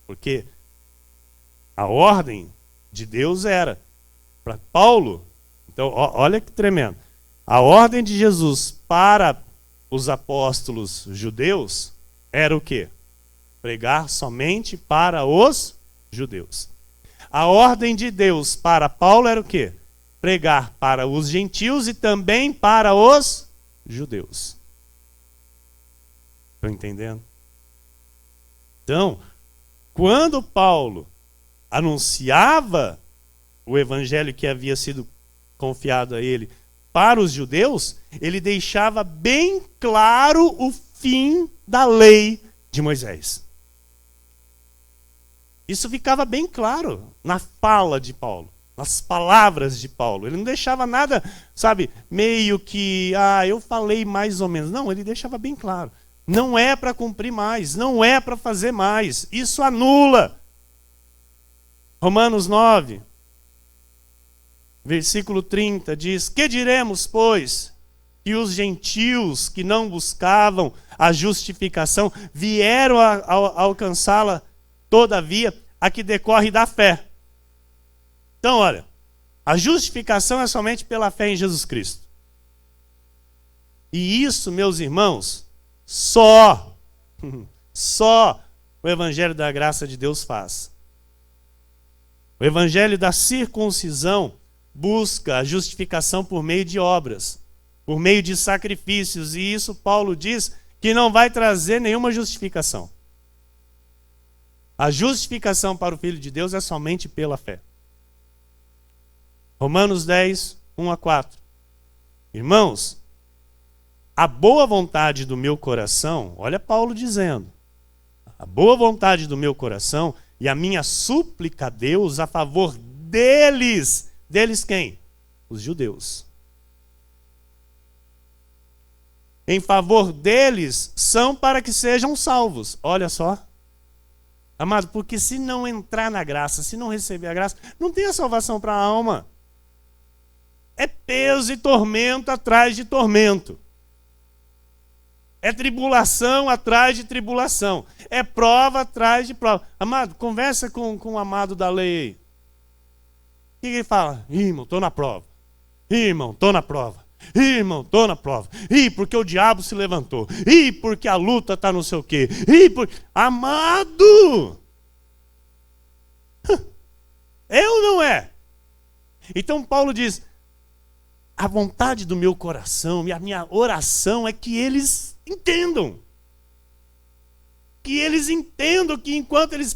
porque a ordem de Deus era para Paulo, então olha que tremendo, a ordem de Jesus para os apóstolos judeus era o quê? Pregar somente para os judeus. A ordem de Deus para Paulo era o quê? Pregar para os gentios e também para os judeus. Estão entendendo? Então, quando Paulo anunciava o evangelho que havia sido confiado a ele para os judeus, ele deixava bem claro o fim da lei de Moisés. Isso ficava bem claro na fala de Paulo, nas palavras de Paulo. Ele não deixava nada, sabe, meio que, eu falei mais ou menos. Não, ele deixava bem claro. Não é para cumprir mais, não é para fazer mais. Isso anula. Romanos 9, versículo 30 diz: que diremos, pois, que os gentios que não buscavam a justificação vieram a alcançá-la, todavia, a que decorre da fé. Então, olha, a justificação é somente pela fé em Jesus Cristo. E isso, meus irmãos, só o evangelho da graça de Deus faz. O evangelho da circuncisão busca a justificação por meio de obras, por meio de sacrifícios, e isso Paulo diz que não vai trazer nenhuma justificação. A justificação para o Filho de Deus é somente pela fé. Romanos 10, 1 a 4. Irmãos, a boa vontade do meu coração, olha Paulo dizendo, a boa vontade do meu coração e a minha súplica a Deus a favor deles. Deles quem? Os judeus. Em favor deles são para que sejam salvos. Olha só. Amado, porque se não entrar na graça, se não receber a graça, não tem a salvação para a alma. É peso e tormento atrás de tormento. É tribulação atrás de tribulação. É prova atrás de prova. Amado, conversa com o amado da lei aí. O que ele fala? Irmão, estou na prova. Irmão, estou na prova. Irmão, estou na prova. Porque o diabo se levantou. Porque a luta está não sei o quê. Amado! É ou não é? Então Paulo diz, a vontade do meu coração e a minha oração é que eles entendam. Que eles entendam que enquanto eles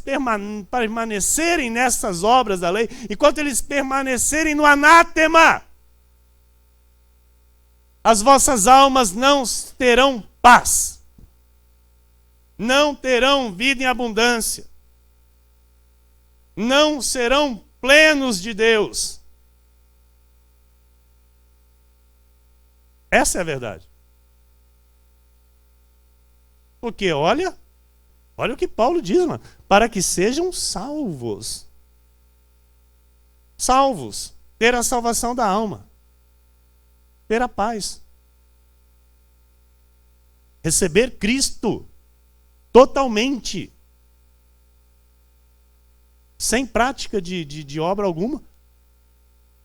permanecerem nessas obras da lei, enquanto eles permanecerem no anátema, as vossas almas não terão paz, não terão vida em abundância, não serão plenos de Deus. Essa é a verdade. Porque olha o que Paulo diz, mano, para que sejam salvos. Salvos, ter a salvação da alma. Ter a paz. Receber Cristo totalmente, sem prática de obra alguma.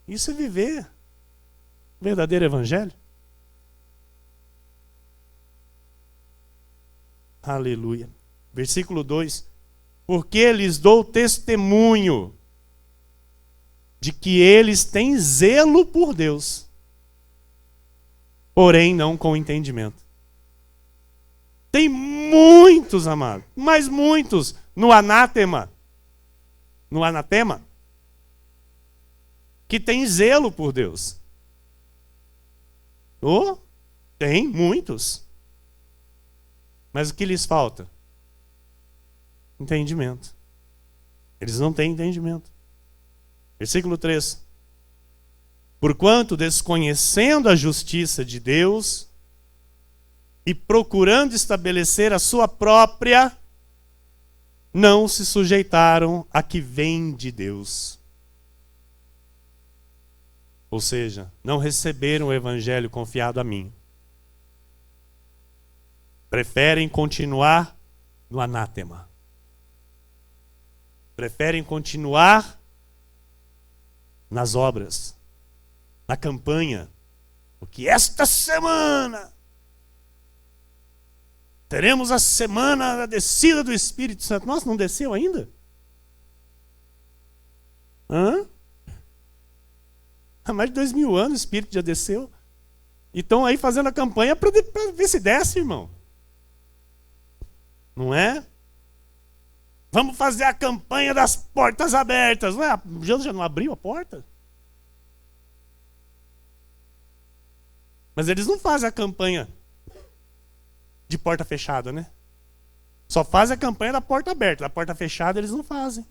Isso é viver o verdadeiro evangelho. Aleluia. Versículo 2. Porque lhes dou testemunho de que eles têm zelo por Deus, porém não com entendimento. Tem muitos, amado, mas muitos no anátema, que tem zelo por Deus. Oh, tem muitos. Mas o que lhes falta? Entendimento. Eles não têm entendimento. Versículo 3. Porquanto, desconhecendo a justiça de Deus e procurando estabelecer a sua própria, não se sujeitaram a que vem de Deus. Ou seja, não receberam o evangelho confiado a mim. Preferem continuar no anátema. Preferem continuar nas obras, na campanha. Porque esta semana teremos a semana da descida do Espírito Santo. Nossa, não desceu ainda? Há mais de 2000 anos o Espírito já desceu. E estão aí fazendo a campanha para ver se desce, irmão. Não é? Vamos fazer a campanha das portas abertas. Não é? Jesus já não abriu a porta? Mas eles não fazem a campanha de porta fechada, né? Só fazem a campanha da porta aberta. Da porta fechada eles não fazem.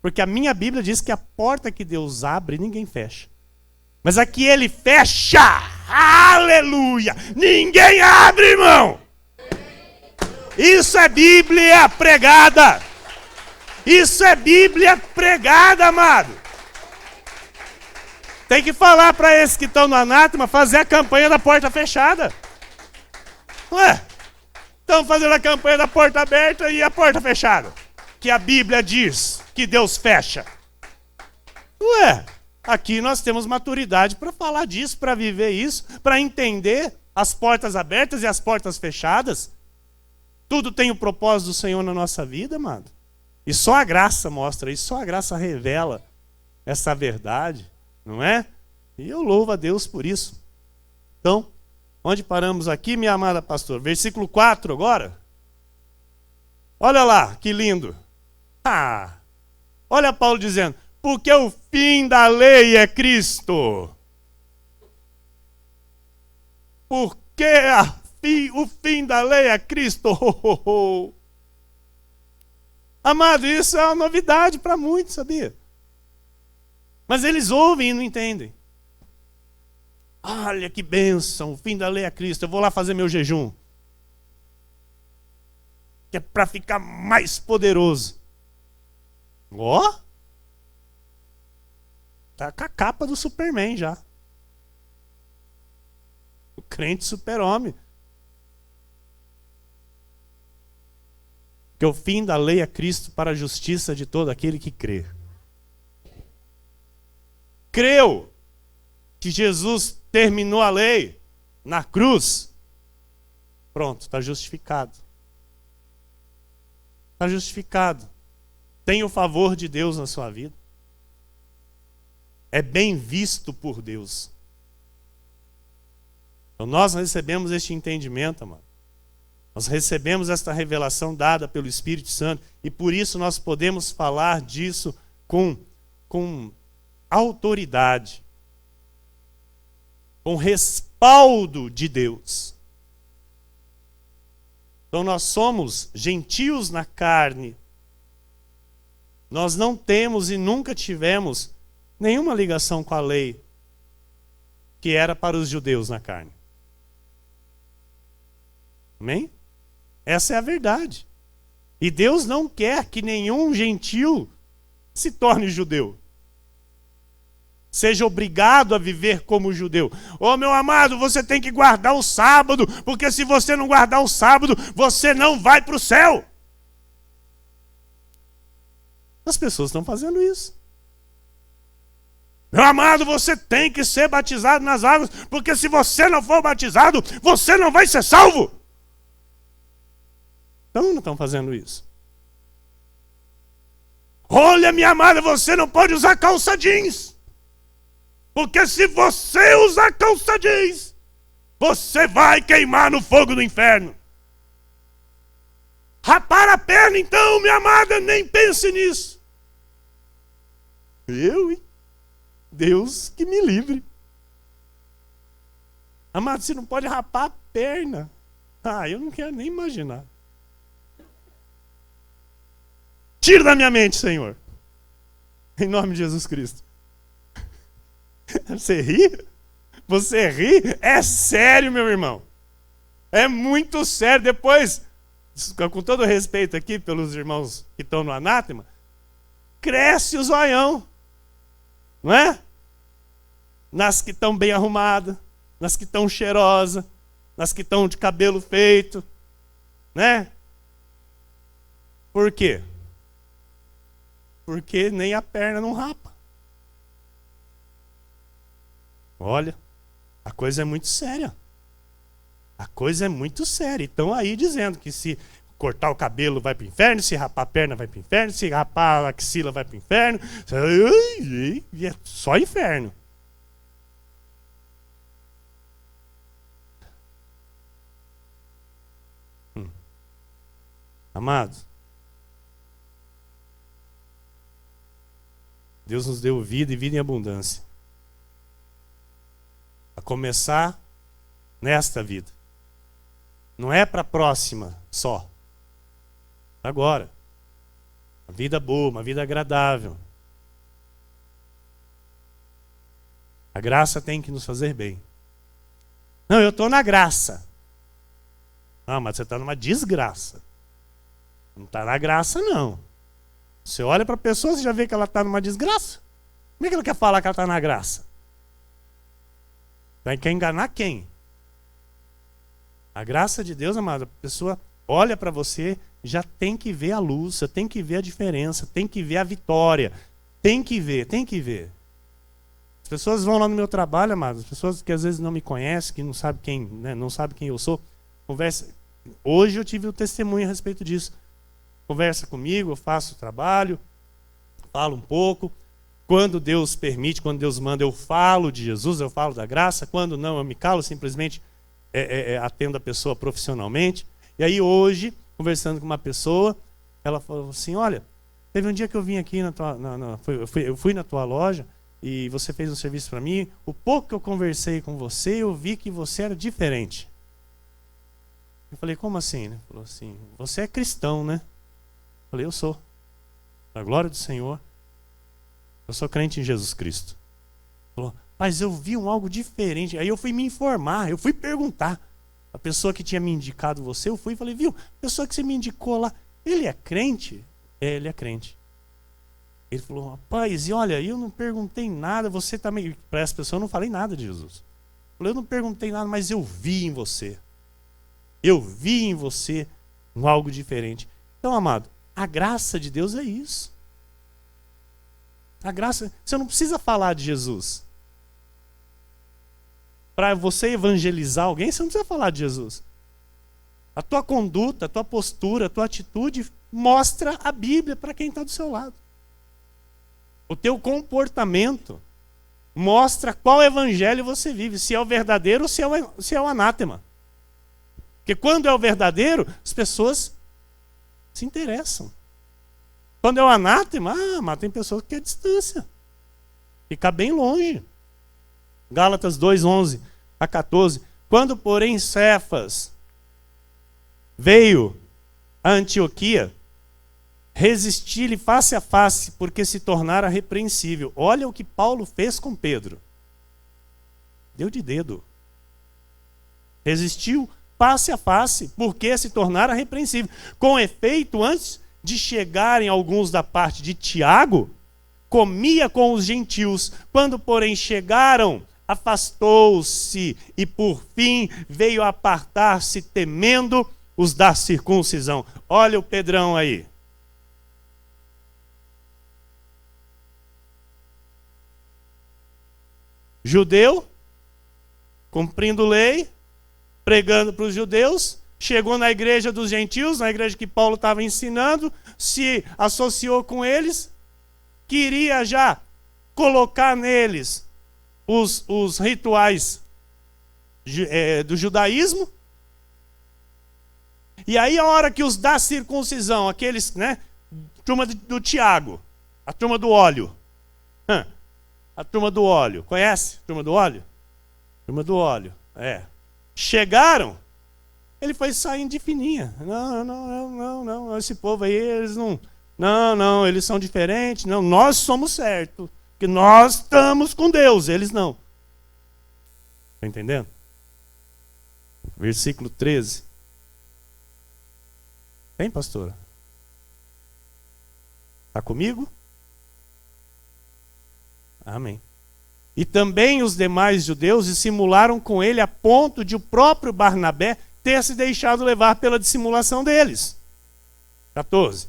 Porque a minha Bíblia diz que a porta que Deus abre, ninguém fecha. Mas aqui ele fecha. Aleluia! Ninguém abre, irmão! Isso é Bíblia pregada. Isso é Bíblia pregada, amado. Tem que falar para esses que estão no anátema fazer a campanha da porta fechada. Ué, estão fazendo a campanha da porta aberta e a porta fechada. Que a Bíblia diz que Deus fecha. Ué, aqui nós temos maturidade para falar disso, para viver isso, para entender as portas abertas e as portas fechadas. Tudo tem o propósito do Senhor na nossa vida, amado. E só a graça mostra isso, só a graça revela essa verdade, não é? E eu louvo a Deus por isso. Então, onde paramos aqui, minha amada pastora? Versículo 4 agora. Olha lá, que lindo. Olha Paulo dizendo, porque o fim da lei é Cristo. Porque o fim da lei é Cristo. Amado, isso é uma novidade para muitos, sabia? Mas eles ouvem e não entendem. Olha que bênção, o fim da lei é Cristo. Eu vou lá fazer meu jejum. Que é para ficar mais poderoso. Ó! Tá com a capa do Superman já. O crente super-homem. Que o fim da lei é Cristo para a justiça de todo aquele que crê. Creu que Jesus terminou a lei na cruz. Pronto, está justificado. Está justificado. Tem o favor de Deus na sua vida. É bem visto por Deus. Então nós recebemos este entendimento, amado. Nós recebemos esta revelação dada pelo Espírito Santo e por isso nós podemos falar disso com autoridade, com respaldo de Deus. Então nós somos gentios na carne. Nós não temos e nunca tivemos nenhuma ligação com a lei que era para os judeus na carne. Amém? Essa é a verdade. E Deus não quer que nenhum gentio se torne judeu. seja obrigado a viver como judeu. Ô meu amado, você tem que guardar o sábado, porque se você não guardar o sábado, você não vai para o céu. As pessoas estão fazendo isso. Meu amado, você tem que ser batizado nas águas, porque se você não for batizado, você não vai ser salvo. Então não estão fazendo isso. Olha, minha amada, você não pode usar calça jeans. Porque se você usar calça jeans, você vai queimar no fogo do inferno. Rapar a perna, então, minha amada, nem pense nisso. Hein? Deus que me livre. Amado, você não pode rapar a perna. Eu não quero nem imaginar. Tira da minha mente, Senhor. Em nome de Jesus Cristo. Você ri? Você ri? É sério, meu irmão. É muito sério. Depois, com todo respeito aqui pelos irmãos que estão no anátema, cresce o zoião. Não é? Nas que estão bem arrumadas, nas que estão cheirosas, nas que estão de cabelo feito, né? Por quê? Porque nem a perna não rapa. Olha, a coisa é muito séria. A coisa é muito séria. Então aí dizendo que se cortar o cabelo vai para o inferno, se rapar a perna vai para o inferno, se rapar a axila vai para o inferno. É só inferno. Amados, Deus nos deu vida e vida em abundância. A começar nesta vida. Não é para a próxima só. Agora. Uma vida boa, uma vida agradável. A graça tem que nos fazer bem. Não, eu estou na graça. Não, mas você está numa desgraça. Não está na graça, não. Você olha para a pessoa, você já vê que ela está numa desgraça. Como é que ela quer falar que ela está na graça? Vai querer enganar quem? A graça de Deus, amado, a pessoa olha para você, já tem que ver a luz, você tem que ver a diferença, tem que ver a vitória. Tem que ver, tem que ver. As pessoas vão lá no meu trabalho, amado, as pessoas que às vezes não me conhecem, que não sabem quem, né, não sabem quem eu sou, conversa. Hoje eu tive um testemunho a respeito disso. Conversa comigo, eu faço o trabalho, falo um pouco. Quando Deus permite, quando Deus manda, eu falo de Jesus, eu falo da graça. Quando não, eu me calo, simplesmente atendo a pessoa profissionalmente. E aí hoje, conversando com uma pessoa, ela falou assim, olha, teve um dia que eu vim aqui, eu fui na tua loja e você fez um serviço para mim. O pouco que eu conversei com você, eu vi que você era diferente. Eu falei, como assim? Ele falou assim, você é cristão, né? Eu falei, eu sou. Da glória do Senhor. Eu sou crente em Jesus Cristo. Ele falou, mas eu vi algo diferente. Aí eu fui me informar, eu fui perguntar. A pessoa que tinha me indicado você, eu fui e falei, viu, a pessoa que você me indicou lá, ele é crente? Ele é crente. Ele falou, rapaz, e olha, eu não perguntei nada, você também. Para essa pessoa eu não falei nada de Jesus. Eu falei, eu não perguntei nada, mas eu vi em você. Eu vi em você algo diferente. Então, amado, a graça de Deus é isso. A graça, você não precisa falar de Jesus. Para você evangelizar alguém, você não precisa falar de Jesus. A tua conduta, a tua postura, a tua atitude mostra a Bíblia para quem está do seu lado. O teu comportamento mostra qual evangelho você vive, se é o verdadeiro ou se é o anátema. Porque quando é o verdadeiro, as pessoas se interessam. Quando é o anátema, mas tem pessoas que querem distância. Fica bem longe. Gálatas 2:11 a 14. Quando, porém, Cefas veio a Antioquia, resisti-lhe face a face, porque se tornara repreensível. Olha o que Paulo fez com Pedro. Deu de dedo. Resistiu face a face, porque se tornara repreensível. Com efeito, antes de chegarem alguns da parte de Tiago, comia com os gentios. Quando, porém, chegaram, afastou-se e, por fim, veio apartar-se, temendo os da circuncisão. Olha o Pedrão aí. Judeu, cumprindo lei, pregando para os judeus, chegou na igreja dos gentios, na igreja que Paulo estava ensinando, se associou com eles, queria já colocar neles os rituais do judaísmo. E aí a hora que os da circuncisão, aqueles, né, turma do Tiago, a turma do óleo, a turma do óleo, conhece a turma do óleo? Turma do óleo, chegaram, ele foi saindo de fininha. Não, esse povo aí, eles não, eles são diferentes, não, nós somos certos, que nós estamos com Deus, eles não. Está entendendo? Versículo 13. Tem, pastora? Está comigo? Amém. E também os demais judeus dissimularam com ele a ponto de o próprio Barnabé ter se deixado levar pela dissimulação deles. 14.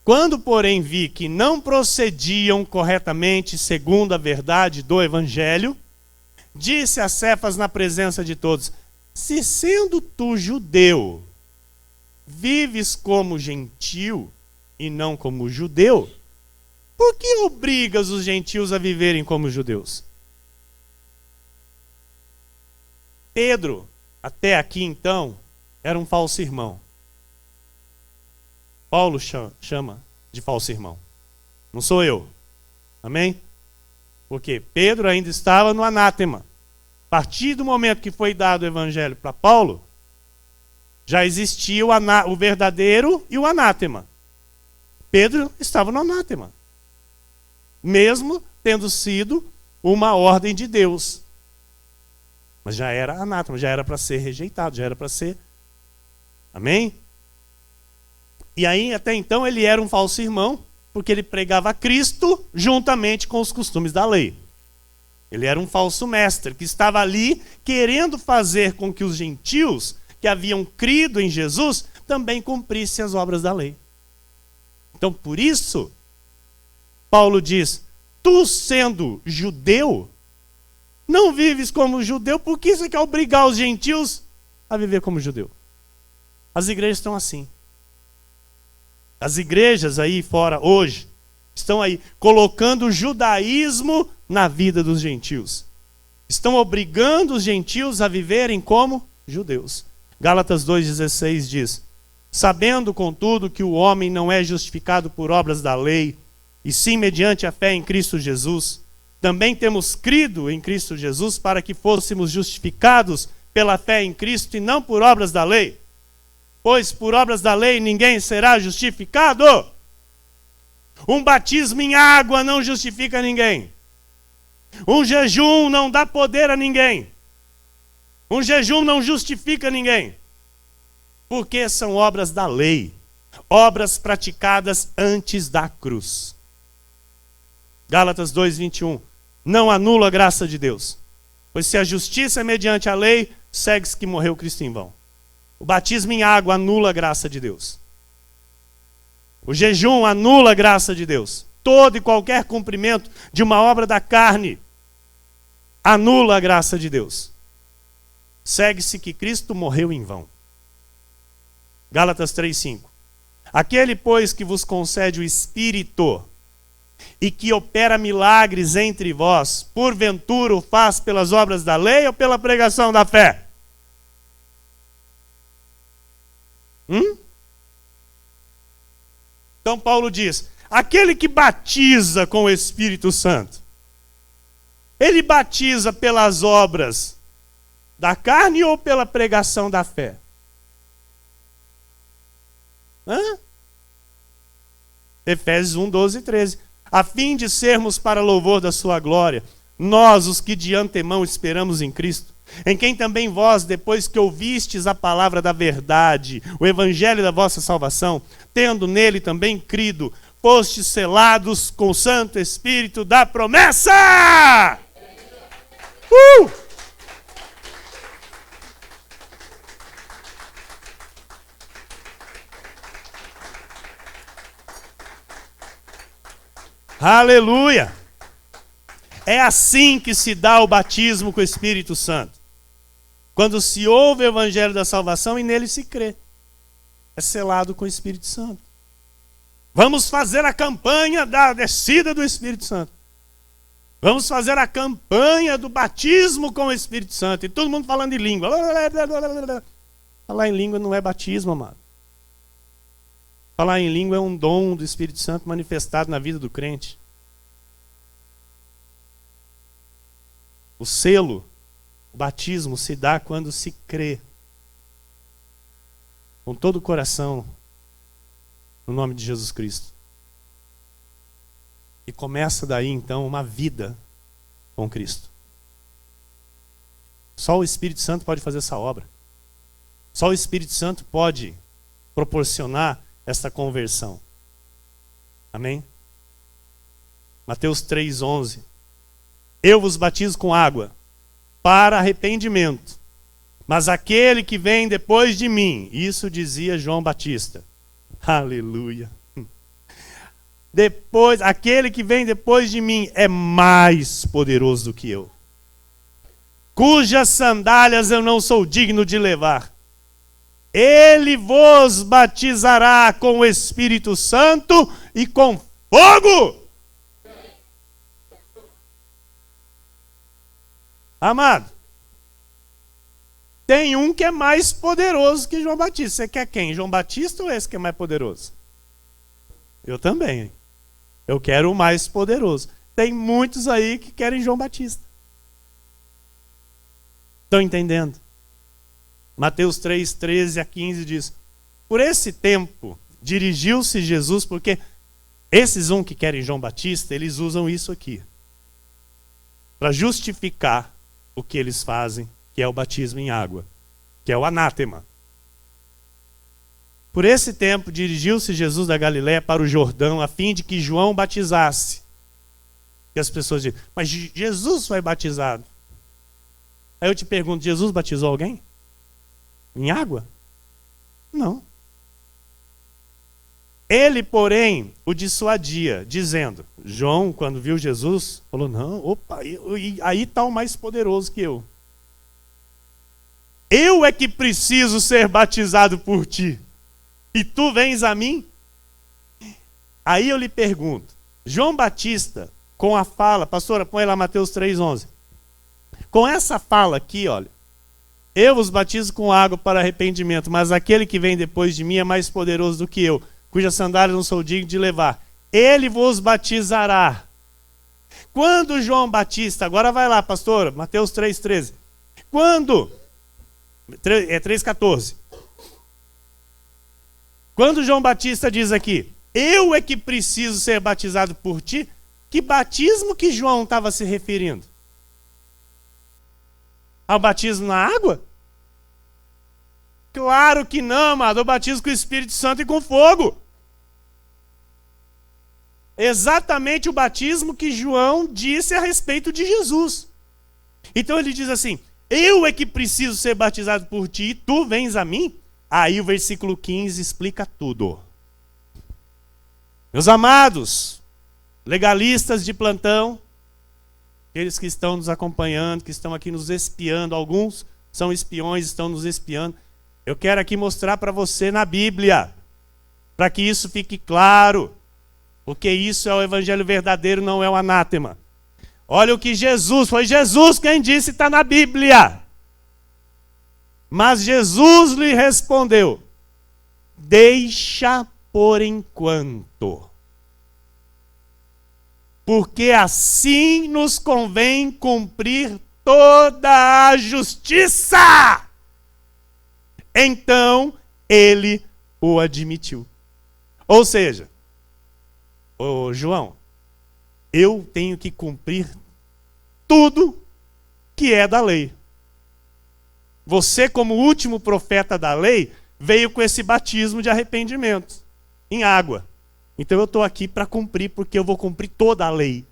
Quando, porém, vi que não procediam corretamente segundo a verdade do Evangelho, disse a Cefas na presença de todos: se sendo tu judeu, vives como gentil e não como judeu, por que obrigas os gentios a viverem como judeus? Pedro, até aqui então, era um falso irmão. Paulo chama de falso irmão. Não sou eu. Amém? Porque Pedro ainda estava no anátema. A partir do momento que foi dado o evangelho para Paulo, já existia o verdadeiro e o anátema. Pedro estava no anátema, mesmo tendo sido uma ordem de Deus. Mas já era anátema, já era para ser rejeitado, já era para ser... Amém? E aí, até então, ele era um falso irmão, porque ele pregava Cristo juntamente com os costumes da lei. Ele era um falso mestre, que estava ali querendo fazer com que os gentios que haviam crido em Jesus também cumprissem as obras da lei. Então, por isso, Paulo diz: tu sendo judeu, não vives como judeu, porque você quer obrigar os gentios a viver como judeu. As igrejas estão assim. As igrejas aí fora hoje estão aí colocando o judaísmo na vida dos gentios. Estão obrigando os gentios a viverem como judeus. Gálatas 2,16 diz: sabendo, contudo, que o homem não é justificado por obras da lei, e sim mediante a fé em Cristo Jesus, também temos crido em Cristo Jesus para que fôssemos justificados pela fé em Cristo e não por obras da lei. Pois por obras da lei ninguém será justificado. Um batismo em água não justifica ninguém. Um jejum não dá poder a ninguém. Um jejum não justifica ninguém. Porque são obras da lei. Obras praticadas antes da cruz. Gálatas 2,21. Não anula a graça de Deus. Pois se a justiça é mediante a lei, segue-se que morreu Cristo em vão. O batismo em água anula a graça de Deus. O jejum anula a graça de Deus. Todo e qualquer cumprimento de uma obra da carne anula a graça de Deus. Segue-se que Cristo morreu em vão. Gálatas 3,5. Aquele, pois, que vos concede o Espírito e que opera milagres entre vós, porventura o faz pelas obras da lei ou pela pregação da fé? Então Paulo diz: aquele que batiza com o Espírito Santo, ele batiza pelas obras da carne ou pela pregação da fé? Efésios 1, 12 e 13. A fim de sermos para louvor da sua glória, nós, os que de antemão esperamos em Cristo, em quem também vós, depois que ouvistes a palavra da verdade, o evangelho da vossa salvação, tendo nele também crido, fostes selados com o Santo Espírito da promessa! Aleluia! É assim que se dá o batismo com o Espírito Santo. Quando se ouve o evangelho da salvação e nele se crê. É selado com o Espírito Santo. Vamos fazer a campanha da descida do Espírito Santo. Vamos fazer a campanha do batismo com o Espírito Santo. E todo mundo falando em língua. Falar em língua não é batismo, amado. Falar em língua é um dom do Espírito Santo manifestado na vida do crente. O selo, o batismo se dá quando se crê. Com todo o coração, no nome de Jesus Cristo. E começa daí então uma vida com Cristo. Só o Espírito Santo pode fazer essa obra. Só o Espírito Santo pode proporcionar essa conversão. Amém? Mateus 3,11. Eu vos batizo com água para arrependimento, mas aquele que vem depois de mim, isso dizia João Batista. Aleluia. Aquele que vem depois de mim é mais poderoso do que eu, cujas sandálias eu não sou digno de levar. Ele vos batizará com o Espírito Santo e com fogo. Amado, tem um que é mais poderoso que João Batista. Você quer quem? João Batista ou esse que é mais poderoso? Eu também. Eu quero o mais poderoso. Tem muitos aí que querem João Batista. Estão entendendo? Mateus 3, 13 a 15 diz: por esse tempo dirigiu-se Jesus, porque esses que querem João Batista, eles usam isso aqui para justificar o que eles fazem, que é o batismo em água, que é o anátema. Por esse tempo dirigiu-se Jesus da Galiléia para o Jordão, a fim de que João batizasse. E as pessoas dizem: mas Jesus foi batizado. Aí eu te pergunto: Jesus batizou alguém? Em água? Não. Ele, porém, o dissuadia, dizendo... João, quando viu Jesus, falou: não, opa, aí está o mais poderoso que eu. Eu é que preciso ser batizado por ti. E tu vens a mim? Aí eu lhe pergunto, João Batista, com a fala... Pastora, põe lá Mateus 3,11. Com essa fala aqui, olha... Eu vos batizo com água para arrependimento, mas aquele que vem depois de mim é mais poderoso do que eu, cujas sandálias não sou digno de levar. Ele vos batizará. Quando João Batista, agora vai lá, pastora, Mateus 3,13. Quando, 3,14. Quando João Batista diz aqui: eu é que preciso ser batizado por ti, que batismo que João estava se referindo? Ao batismo na água? Claro que não, amado. O batismo com o Espírito Santo e com fogo. Exatamente o batismo que João disse a respeito de Jesus. Então ele diz assim: eu é que preciso ser batizado por ti e tu vens a mim? Aí o versículo 15 explica tudo. Meus amados, legalistas de plantão, aqueles que estão nos acompanhando, que estão aqui nos espiando, alguns são espiões, estão nos espiando. Eu quero aqui mostrar para você na Bíblia, para que isso fique claro, porque isso é o evangelho verdadeiro, não é o anátema. Olha o que foi Jesus quem disse, está na Bíblia. Mas Jesus lhe respondeu: deixa por enquanto, porque assim nos convém cumprir toda a justiça. Então ele o admitiu. Ou seja, ô João, eu tenho que cumprir tudo que é da lei. Você, como último profeta da lei, veio com esse batismo de arrependimento em água. Então eu estou aqui para cumprir, porque eu vou cumprir toda a lei.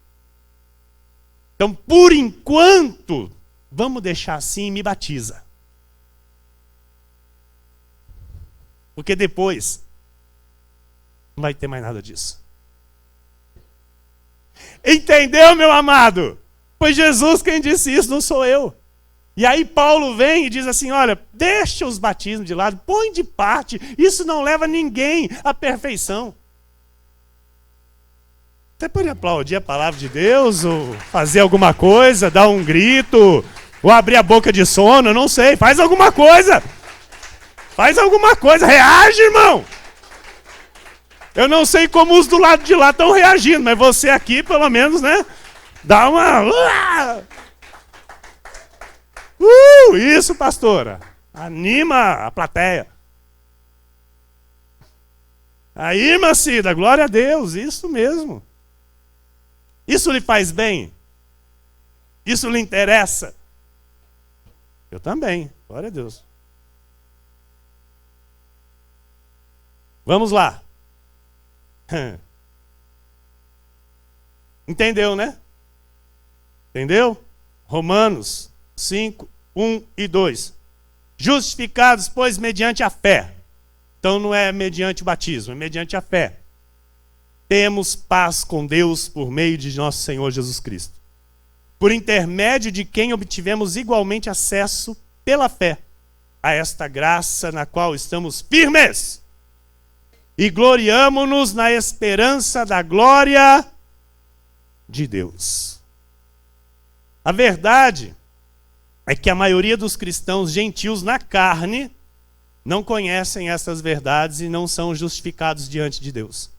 Então, por enquanto, vamos deixar assim e me batiza. Porque depois não vai ter mais nada disso. Entendeu, meu amado? Foi Jesus quem disse isso, não sou eu. E aí Paulo vem e diz assim, olha, deixa os batismos de lado, põe de parte, isso não leva ninguém à perfeição. Você pode aplaudir a palavra de Deus, ou fazer alguma coisa, dar um grito, ou abrir a boca de sono, não sei, faz alguma coisa. Faz alguma coisa, reage, irmão. Eu não sei como os do lado de lá estão reagindo, mas você aqui, pelo menos, né, dá uma... Isso, pastora. Anima a plateia. Aí, irmã Cida, glória a Deus, isso mesmo. Isso lhe faz bem? Isso lhe interessa? Eu também, glória a Deus. Vamos lá. Entendeu, né? Entendeu? Romanos 5, 1 e 2. Justificados, pois, mediante a fé. Então não é mediante o batismo, é mediante a fé. Temos paz com Deus por meio de nosso Senhor Jesus Cristo, por intermédio de quem obtivemos igualmente acesso pela fé a esta graça na qual estamos firmes e gloriamo-nos na esperança da glória de Deus. A verdade é que a maioria dos cristãos gentios na carne não conhecem essas verdades e não são justificados diante de Deus.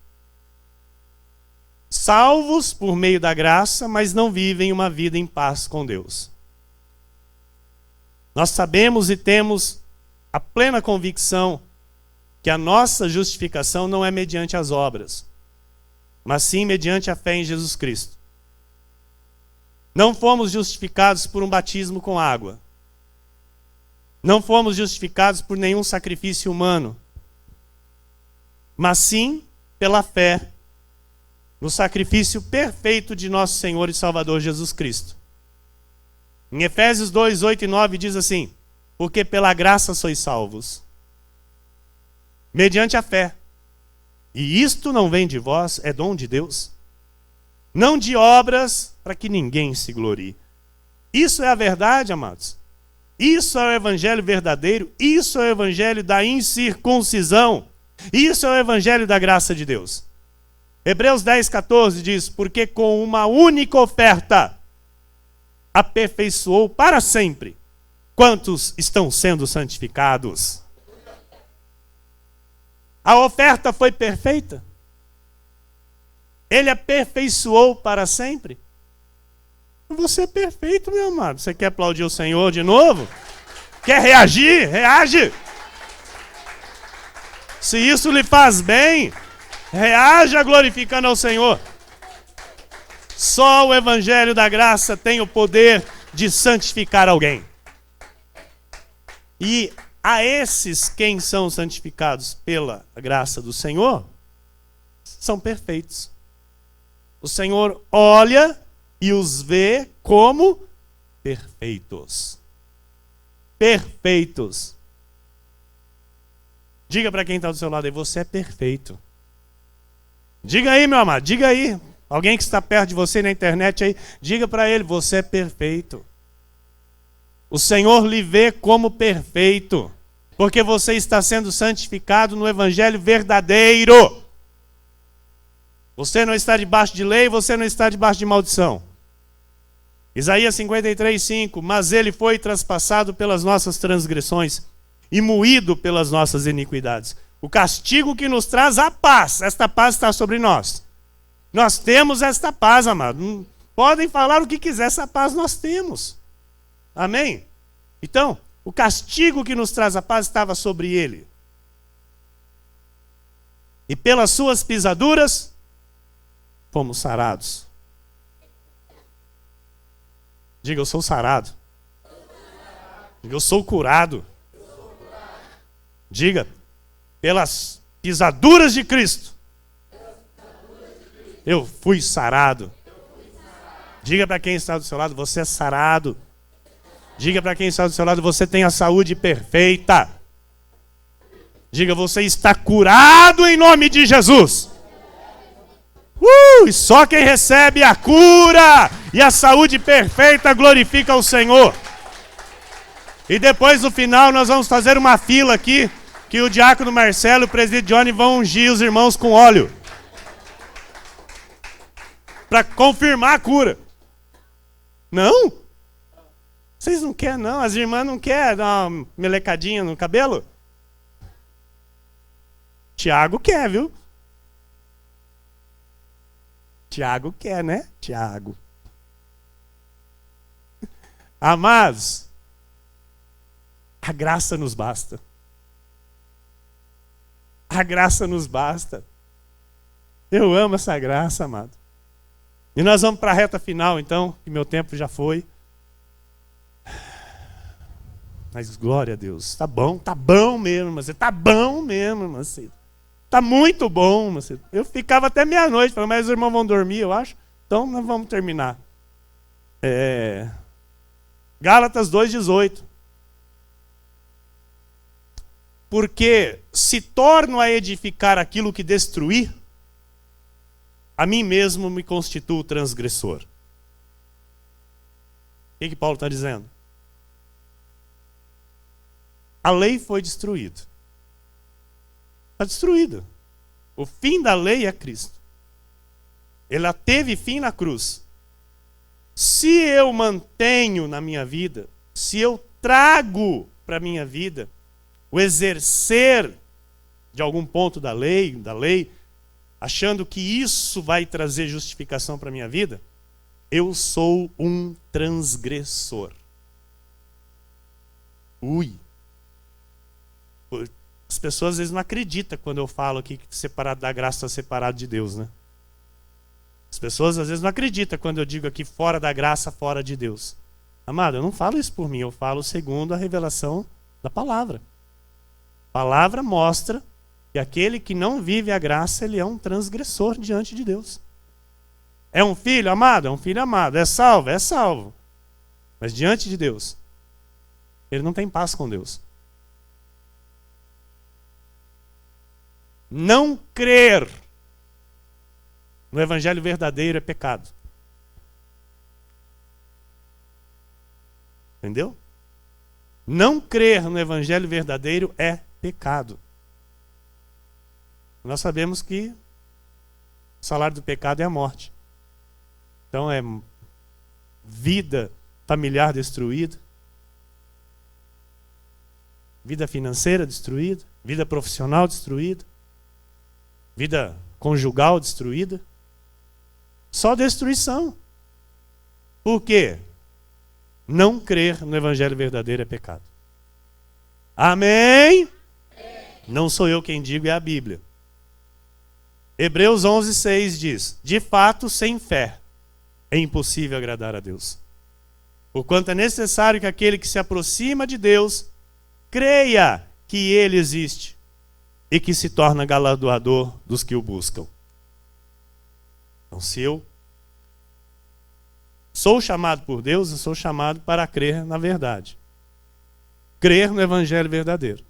Salvos por meio da graça, mas não vivem uma vida em paz com Deus. Nós sabemos e temos a plena convicção que a nossa justificação não é mediante as obras, mas sim mediante a fé em Jesus Cristo. Não fomos justificados por um batismo com água. Não fomos justificados por nenhum sacrifício humano, mas sim pela fé no sacrifício perfeito de nosso Senhor e Salvador Jesus Cristo. Em Efésios 2, 8 e 9 diz assim, porque pela graça sois salvos, mediante a fé. E isto não vem de vós, é dom de Deus. Não de obras, para que ninguém se glorie. Isso é a verdade, amados. Isso é o evangelho verdadeiro. Isso é o evangelho da incircuncisão. Isso é o evangelho da graça de Deus. Hebreus 10, 14 diz, porque com uma única oferta aperfeiçoou para sempre quantos estão sendo santificados. A oferta foi perfeita. Ele aperfeiçoou para sempre. Você é perfeito, meu amado. Você quer aplaudir o Senhor de novo? Quer reagir? Reage. Se isso lhe faz bem, reaja glorificando ao Senhor. Só o Evangelho da Graça tem o poder de santificar alguém. E a esses quem são santificados pela graça do Senhor, são perfeitos. O Senhor olha e os vê como perfeitos. Perfeitos. Diga para quem está do seu lado aí, você é perfeito. Diga aí, meu amado, diga aí. Alguém que está perto de você na internet aí, diga para ele, você é perfeito. O Senhor lhe vê como perfeito, porque você está sendo santificado no evangelho verdadeiro. Você não está debaixo de lei, você não está debaixo de maldição. Isaías 53, 5, mas ele foi traspassado pelas nossas transgressões e moído pelas nossas iniquidades. O castigo que nos traz a paz, esta paz está sobre nós. Nós temos esta paz, amado. Podem falar o que quiser, essa paz nós temos. Amém? Então, o castigo que nos traz a paz estava sobre ele. E pelas suas pisaduras, fomos sarados. Diga, eu sou sarado. Eu sou curado. Diga, pelas pisaduras de Cristo, eu fui sarado. Diga para quem está do seu lado, você é sarado. Diga para quem está do seu lado, você tem a saúde perfeita. Diga, você está curado em nome de Jesus. E só quem recebe a cura e a saúde perfeita glorifica o Senhor. E depois no final nós vamos fazer uma fila aqui, que o diácono Marcelo e o presbítero Johnny vão ungir os irmãos com óleo. Para confirmar a cura. Não? Vocês não querem não? As irmãs não querem dar uma melecadinha no cabelo? Tiago quer, viu? Tiago quer, né? Tiago. Amados, a graça nos basta. A graça nos basta. Eu amo essa graça, amado. E nós vamos para a reta final, então, que meu tempo já foi. Mas glória a Deus. Tá bom mesmo, mas tá bom mesmo, mas tá muito bom, mas eu ficava até meia-noite, falando, mas os irmãos vão dormir, eu acho. Então nós vamos terminar. Gálatas 2:18. Porque se torno a edificar aquilo que destruí, a mim mesmo me constituo transgressor. O que Paulo está dizendo? A lei foi destruída. Está destruída. O fim da lei é Cristo. Ela teve fim na cruz. Se eu mantenho na minha vida, se eu trago para a minha vida o exercer de algum ponto da lei, achando que isso vai trazer justificação para a minha vida, eu sou um transgressor. As pessoas às vezes não acreditam quando eu falo aqui que separado da graça está separado de Deus, né? As pessoas às vezes não acreditam quando eu digo aqui fora da graça, fora de Deus. Amado, eu não falo isso por mim, eu falo segundo a revelação da palavra. A palavra mostra que aquele que não vive a graça, ele é um transgressor diante de Deus. É um filho amado? É um filho amado. É salvo? É salvo. Mas diante de Deus, ele não tem paz com Deus. Não crer no evangelho verdadeiro é pecado. Entendeu? Não crer no evangelho verdadeiro é pecado. Nós sabemos que o salário do pecado é a morte. Então é vida familiar destruída, vida financeira destruída, vida profissional destruída, vida conjugal destruída. Só destruição. Por quê? Não crer no evangelho verdadeiro é pecado. Amém? Não sou eu quem digo, é a Bíblia. Hebreus 11:6 diz: de fato, sem fé é impossível agradar a Deus. Porquanto é necessário que aquele que se aproxima de Deus creia que Ele existe e que se torna galardoador dos que o buscam. Então, se eu sou chamado por Deus, eu sou chamado para crer na verdade. Crer no evangelho verdadeiro.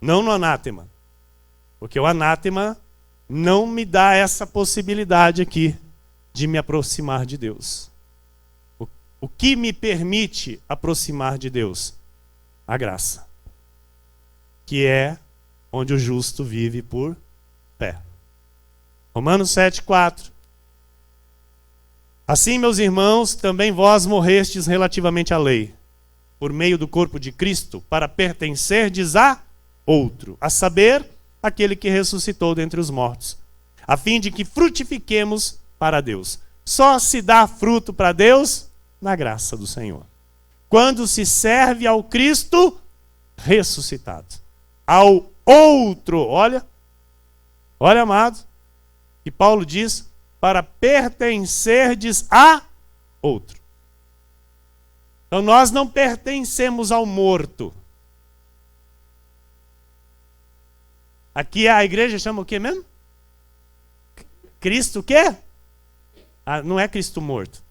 Não no anátema. Porque o anátema não me dá essa possibilidade aqui de me aproximar de Deus. O que me permite aproximar de Deus? A graça. Que é onde o justo vive por fé. Romanos 7:4. Assim, meus irmãos, também vós morrestes relativamente à lei, por meio do corpo de Cristo, para pertencerdes a outro, a saber, aquele que ressuscitou dentre os mortos, a fim de que frutifiquemos para Deus. Só se dá fruto para Deus na graça do Senhor. Quando se serve ao Cristo ressuscitado. Ao outro, olha, amado, que Paulo diz, para pertencerdes a outro. Então nós não pertencemos ao morto. Aqui a igreja chama o quê mesmo? Cristo o quê? Não é Cristo morto.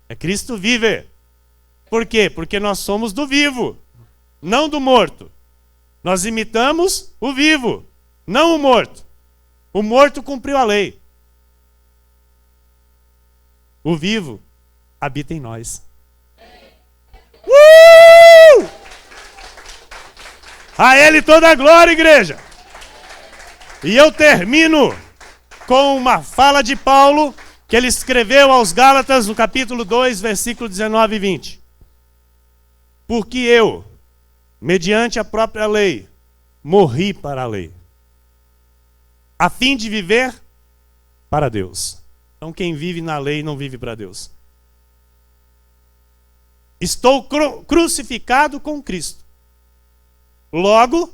É Cristo vive. Por quê? Porque nós somos do vivo, não do morto. Nós imitamos o vivo, não o morto. O morto cumpriu a lei. O vivo habita em nós. A Ele toda a glória, igreja. E eu termino com uma fala de Paulo que ele escreveu aos Gálatas no capítulo 2, versículo 19 e 20. Porque eu, mediante a própria lei, morri para a lei, a fim de viver para Deus. Então quem vive na lei não vive para Deus. Estou crucificado com Cristo. Logo,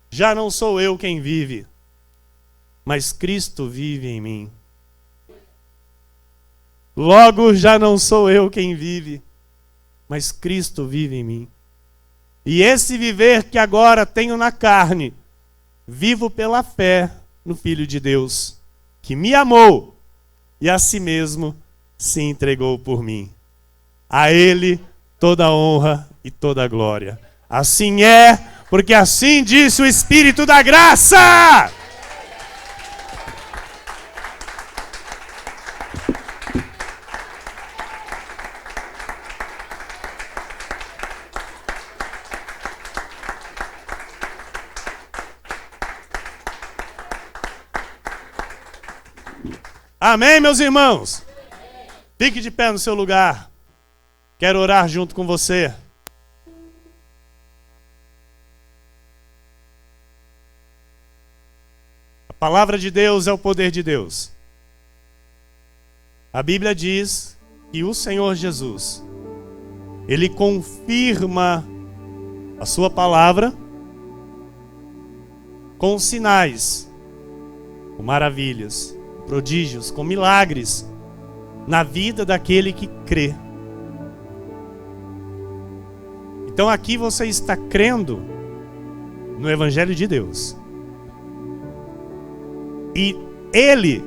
já não sou eu quem vive, mas Cristo vive em mim. Logo, já não sou eu quem vive, mas Cristo vive em mim. E esse viver que agora tenho na carne, vivo pela fé no Filho de Deus, que me amou e a si mesmo se entregou por mim. A Ele toda a honra e toda a glória. Assim é, porque assim disse o Espírito da graça. Amém, meus irmãos? Fique de pé no seu lugar. Quero orar junto com você. A palavra de Deus é o poder de Deus. A Bíblia diz que o Senhor Jesus, Ele confirma a sua palavra com sinais, com maravilhas, prodígios, com milagres na vida daquele que crê. Então aqui você está crendo no Evangelho de Deus. E Ele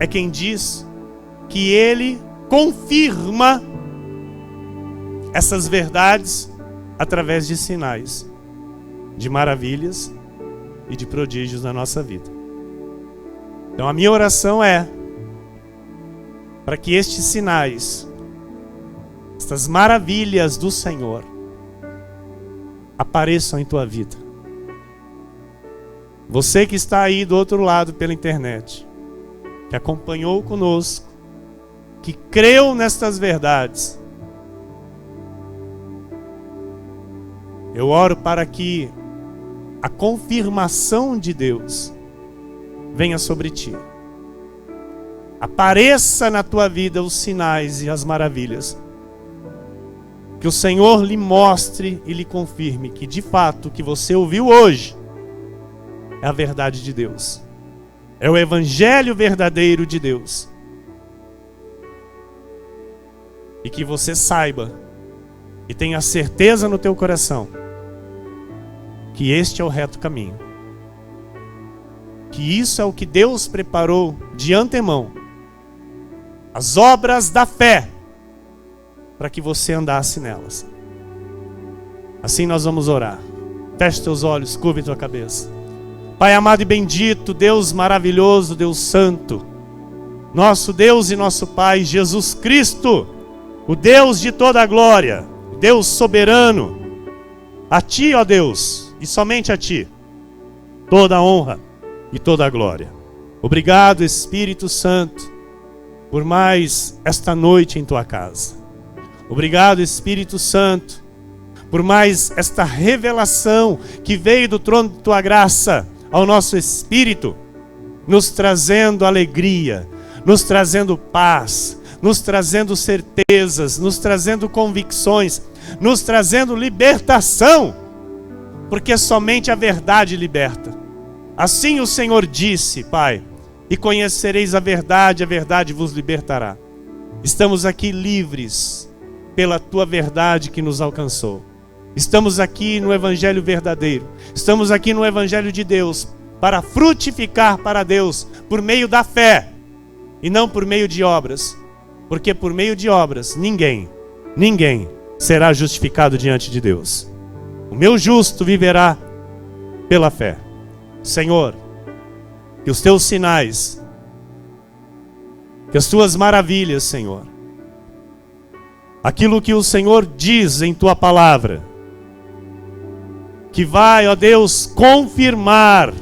é quem diz que Ele confirma essas verdades através de sinais, de maravilhas e de prodígios na nossa vida. Então a minha oração é para que estes sinais, estas maravilhas do Senhor, apareçam em tua vida. Você que está aí do outro lado pela internet, que acompanhou conosco, que creu nestas verdades, eu oro para que a confirmação de Deus venha sobre ti. Apareça na tua vida os sinais e as maravilhas. Que o Senhor lhe mostre e lhe confirme que de fato o que você ouviu hoje é a verdade de Deus. É o Evangelho verdadeiro de Deus. E que você saiba e tenha certeza no teu coração que este é o reto caminho. Que isso é o que Deus preparou de antemão. As obras da fé, para que você andasse nelas. Assim nós vamos orar. Feche teus olhos, curve tua cabeça. Pai amado e bendito, Deus maravilhoso, Deus santo, nosso Deus e nosso Pai, Jesus Cristo, o Deus de toda a glória, Deus soberano, a Ti, ó Deus, e somente a Ti, toda a honra e toda a glória. Obrigado, Espírito Santo, por mais esta noite em Tua casa. Obrigado, Espírito Santo, por mais esta revelação que veio do trono de Tua graça ao nosso espírito, nos trazendo alegria, nos trazendo paz, nos trazendo certezas, nos trazendo convicções, nos trazendo libertação, porque somente a verdade liberta. Assim o Senhor disse, Pai, e conhecereis a verdade vos libertará. Estamos aqui livres pela tua verdade que nos alcançou. Estamos aqui no Evangelho verdadeiro. Estamos aqui no Evangelho de Deus para frutificar para Deus por meio da fé e não por meio de obras. Porque por meio de obras ninguém será justificado diante de Deus. O meu justo viverá pela fé. Senhor, que os teus sinais, que as tuas maravilhas, Senhor, aquilo que o Senhor diz em tua palavra, que vai, ó Deus, confirmar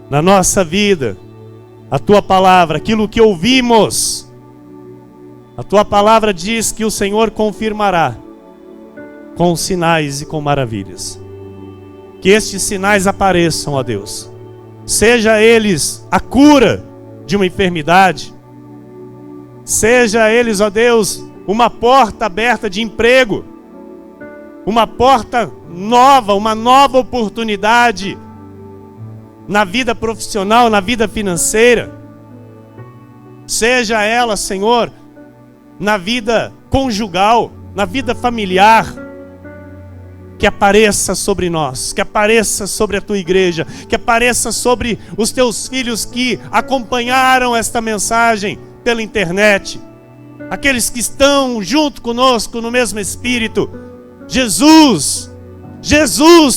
na nossa vida a tua palavra, aquilo que ouvimos. A tua palavra diz que o Senhor confirmará com sinais e com maravilhas. Que estes sinais apareçam, ó Deus. Seja eles a cura de uma enfermidade, seja eles, ó Deus, uma porta aberta de emprego, uma porta nova, uma nova oportunidade na vida profissional, na vida financeira. Seja ela, Senhor, na vida conjugal, na vida familiar. Que apareça sobre nós, que apareça sobre a tua igreja, que apareça sobre os teus filhos que acompanharam esta mensagem pela internet, aqueles que estão junto conosco no mesmo Espírito. Jesus,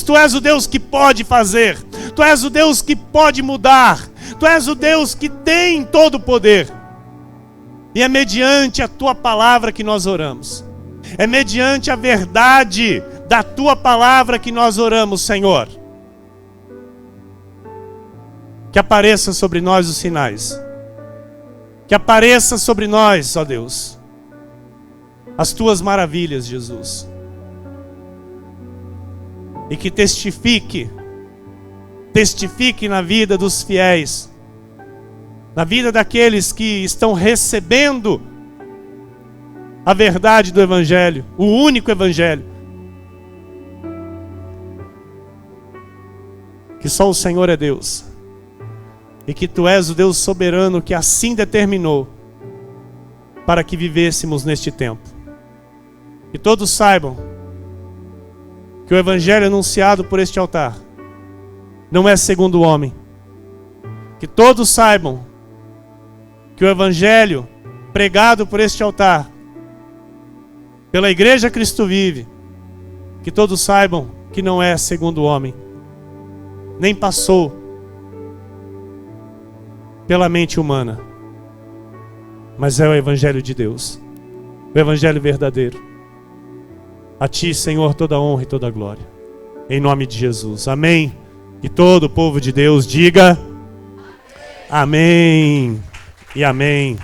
Tu és o Deus que pode fazer, Tu és o Deus que pode mudar, Tu és o Deus que tem todo o poder. E é mediante a tua palavra que nós oramos, é mediante a verdade da tua palavra que nós oramos, Senhor. Que apareça sobre nós os sinais, que apareça sobre nós, ó Deus, as tuas maravilhas, Jesus. E que testifique na vida dos fiéis, na vida daqueles que estão recebendo a verdade do Evangelho, o único Evangelho. Que só o Senhor é Deus, e que Tu és o Deus soberano que assim determinou para que vivêssemos neste tempo. Que todos saibam que o Evangelho anunciado por este altar não é segundo o homem. Que todos saibam que o Evangelho pregado por este altar, pela Igreja Cristo Vive, que todos saibam que não é segundo o homem, nem passou pela mente humana, mas é o Evangelho de Deus, o Evangelho verdadeiro. A Ti, Senhor, toda honra e toda glória, em nome de Jesus, amém. E todo o povo de Deus diga amém e amém.